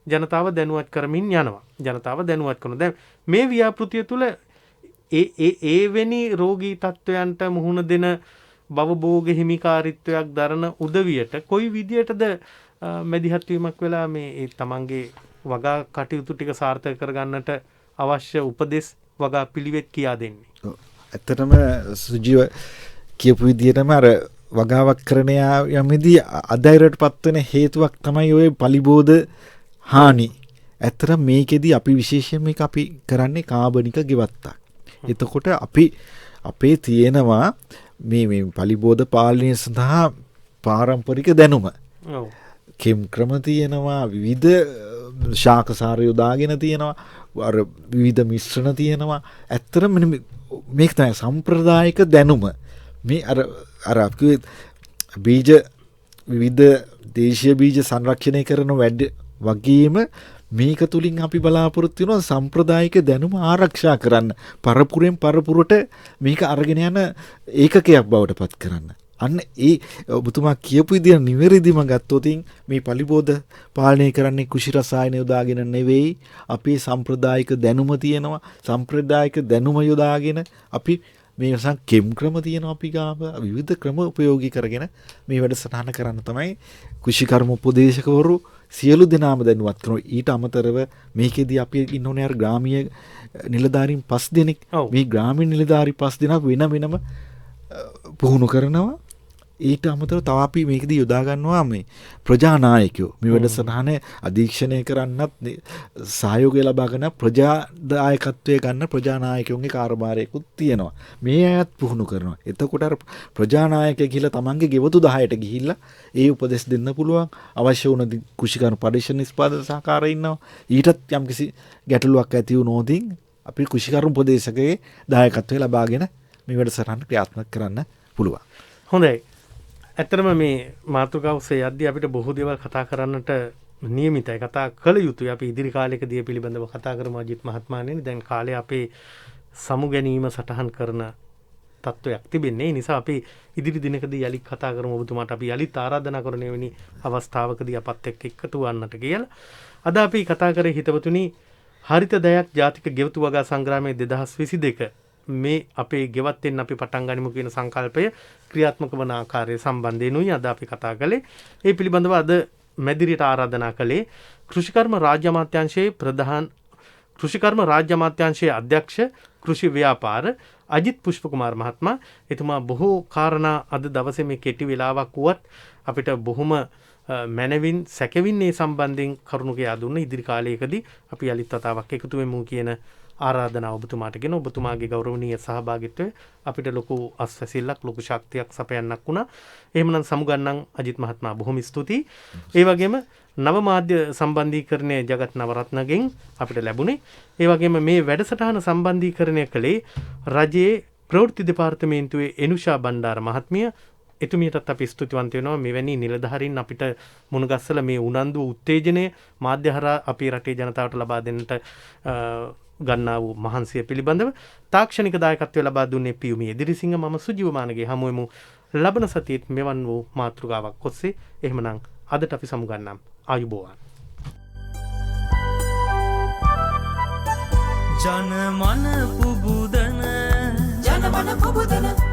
ජනතාව දැනුවත් කරමින් යනවා. ජනතාව දැනුවත් කරනවා. දැන් මේ ව්‍යාපෘතිය තුළ ඒ වෙනි රෝගී තත්ත්වයන්ට මුහුණ දෙන භවභෝග හිමිකාරීත්වයක් දරන උදවියට කොයි විදියටද මැදිහත් වීමක් වෙලා මේ ඒ තමන්ගේ වගා කටයුතු ටික සාර්ථක කරගන්නට අවශ්‍ය උපදෙස් වගා පිළිවෙත් කියා දෙන්නේ. ඇත්තටම සුජීව කියපු විදිහටම අර වගාවක් කරන යමේදී අධෛර්යයට පත්වෙන හේතුවක් තමයි ওই පලිබෝධ හානි. ඇත්තටම මේකෙදි අපි විශේෂයෙන් මේක අපි කරන්නේ කාබනික ගෙවත්තක්. එතකොට අපි අපේ තියෙනවා මේ පලිබෝධ පාලනය සඳහා පාරම්පරික දැනුම. ඔව්. කෙම් ක්‍රම තියෙනවා විවිධ ශාකසාර යොදාගෙන තියෙනවා අර විවිධ මිශ්‍රණ තියෙනවා. ඇත්තටම මේක තමයි සම්ප්‍රදායික දැනුම. මේ අර අපි බීජ විවිධ දේශීය බීජ සංරක්ෂණය කරන වැඩ වගේම මේක තුලින් අපි බලාපොරොත්තු වෙනවා සම්ප්‍රදායික දැනුම ආරක්ෂා කරන්න පරපුරෙන් පරපුරට මේක අරගෙන යන ඒකකයක් බවට පත් කරන්න. අන්න ඒ ඔබතුමා කියපු විදිහ නිවැරදිම ගත්තොතින් මේ පලිබෝධ පාලනය කරන්නේ කුෂි රසායන යොදාගෙන නෙවෙයි. අපේ සම්ප්‍රදායික දැනුම තියෙනවා. සම්ප්‍රදායික දැනුම යොදාගෙන අපි මේ වසන් කෙම් ක්‍රම තියෙනවා අපි ගාව විවිධ ක්‍රම උපයෝගී කරගෙන මේ වැඩසටහන කරන්න තමයි කුෂිකර්ම උපදේශකවරු සියලු දෙනාම දැනුවත් කරනවා. ඊට අමතරව මේකෙදී අපි ඉන්න ඕනේ අර ග්‍රාමීය නිලධාරීන් 5 දෙනෙක්. මේ ග්‍රාමීය නිලධාරී 5 දෙනා වෙනම පුහුණු කරනවා. ඊට අමතරව තව අපි මේකදී යොදා ගන්නවා මේ ප්‍රජානායකයෝ. මේ වැඩසටහන අධීක්ෂණය කරන්නත් සහයෝගය ලබාගෙන ප්‍රජාදායකත්වයේ ගන්න ප්‍රජානායකයන්ගේ කාර්යභාරයකුත් තියෙනවා. මේ අයත් පුහුණු කරනවා. එතකොට අර ප්‍රජානායකය කියලා තමන්ගේ ගෙවතු 10ට ගිහිල්ලා ඒ උපදෙස් දෙන්න පුළුවන්. අවශ්‍ය වුණ කුෂිකර්ම පරිශ්‍රණ නිෂ්පාදන සහකාරය ඉන්නවා. ඊටත් යම්කිසි ගැටලුවක් ඇති වුණොතින් අපි කුෂිකර්ම උපදේශකගේ දායකත්වය ලබාගෙන මේ වැඩසටහන ක්‍රියාත්මක කරන්න පුළුවන්. හොඳයි. ඇත්තටම මේ මාතෘකාව ඔස්සේ යද්දී අපිට බොහෝ දේවල් කතා කරන්නට නියමිතයි. කතා කළ යුතුයි. අපි ඉදිරි කාලයකදී පිළිබඳව කතා කරමු අජිත් මහත්මයාණෙනි. දැන් කාලේ අපේ සමු ගැනීම සටහන් කරන තත්වයක් තිබෙන්නේ. ඒ නිසා අපි ඉදිරි දිනකදී යලිත් කතා කරමු. ඔබතුමාට අපි යලිත් ආරාධනා කරන වෙනි අවස්ථාවකදී අපත් එක්ක එකතු වන්නට කියලා. අද අපි කතා කරේ හිතවතුනි හරිත දයක් ජාතික ගෙවතු වගා සංග්‍රාමයේ 2022 මේ අපේ ගෙවත් වෙන්න අපි පටන් ගනිමු කියන සංකල්පය ක්‍රියාත්මක වන ආකාරය සම්බන්ධයෙන්ුයි අද අපි කතා කළේ. ඒ පිළිබඳව අද මැදිරියට ආරාධනා කළේ කෘෂිකර්ම රාජ්‍ය අමාත්‍යාංශයේ කෘෂිකර්ම රාජ්‍ය අමාත්‍යාංශයේ අධ්‍යක්ෂ කෘෂි ව්‍යාපාර අජිත් පුෂ්පකුමාර මහත්මයා. එතුමා බොහෝ කාරණා අද දවසේ මේ කෙටි වෙලාවක් වුවත් අපිට බොහොම මැනවින් සැකවින් මේ සම්බන්ධයෙන් කරුණු කියා දුන්න. ඉදිරි කාලයකදී අපි යලිත් වතාවක් එකතු වෙමු කියන ආරාධනාව ඔබතුමාට ගෙන ඔබතුමාගේ ගෞරවනීය සහභාගීත්වය අපිට ලොකු අස්වැසිල්ලක් ලොකු ශක්තියක් සපයන්නක් වුණා. එහෙමනම් සමුගන්නම් අජිත් මහත්මයා බොහොම ස්තුතියි. ඒ වගේම නව මාධ්‍ය සම්බන්ධීකරණයේ ජගත් නවරත්නගෙන් අපිට ලැබුණේ. ඒ වගේම මේ වැඩසටහන සම්බන්ධීකරණය කළේ රජයේ ප්‍රවෘත්ති දෙපාර්තමේන්තුවේ එනුෂා බණ්ඩාර මහත්මිය. එතුමියටත් අපි ස්තුතිවන්ත වෙනවා. මෙවැනි නිලධාරීන් අපිට මුණගස්සලා මේ උනන්දු උත්තේජනය මාධ්‍ය හරහා අපේ රටේ ජනතාවට ලබා දෙන්නට ගන්නා වූ මහන්සිය පිළිබඳව තාක්ෂණික දායකත්වය ලබා දුන්නේ පියුමි එදිරිසිංහ. මම සුජීවමානගේ හමුවෙමු ලබන සතියේත් මෙවන් වූ මාතෘකාවක් ඔස්සේ. එහෙමනම් අදට අපි සමුගන්නම්. ආයුබෝවන්. ජන මන පුබුදන ජන මන පුබුදන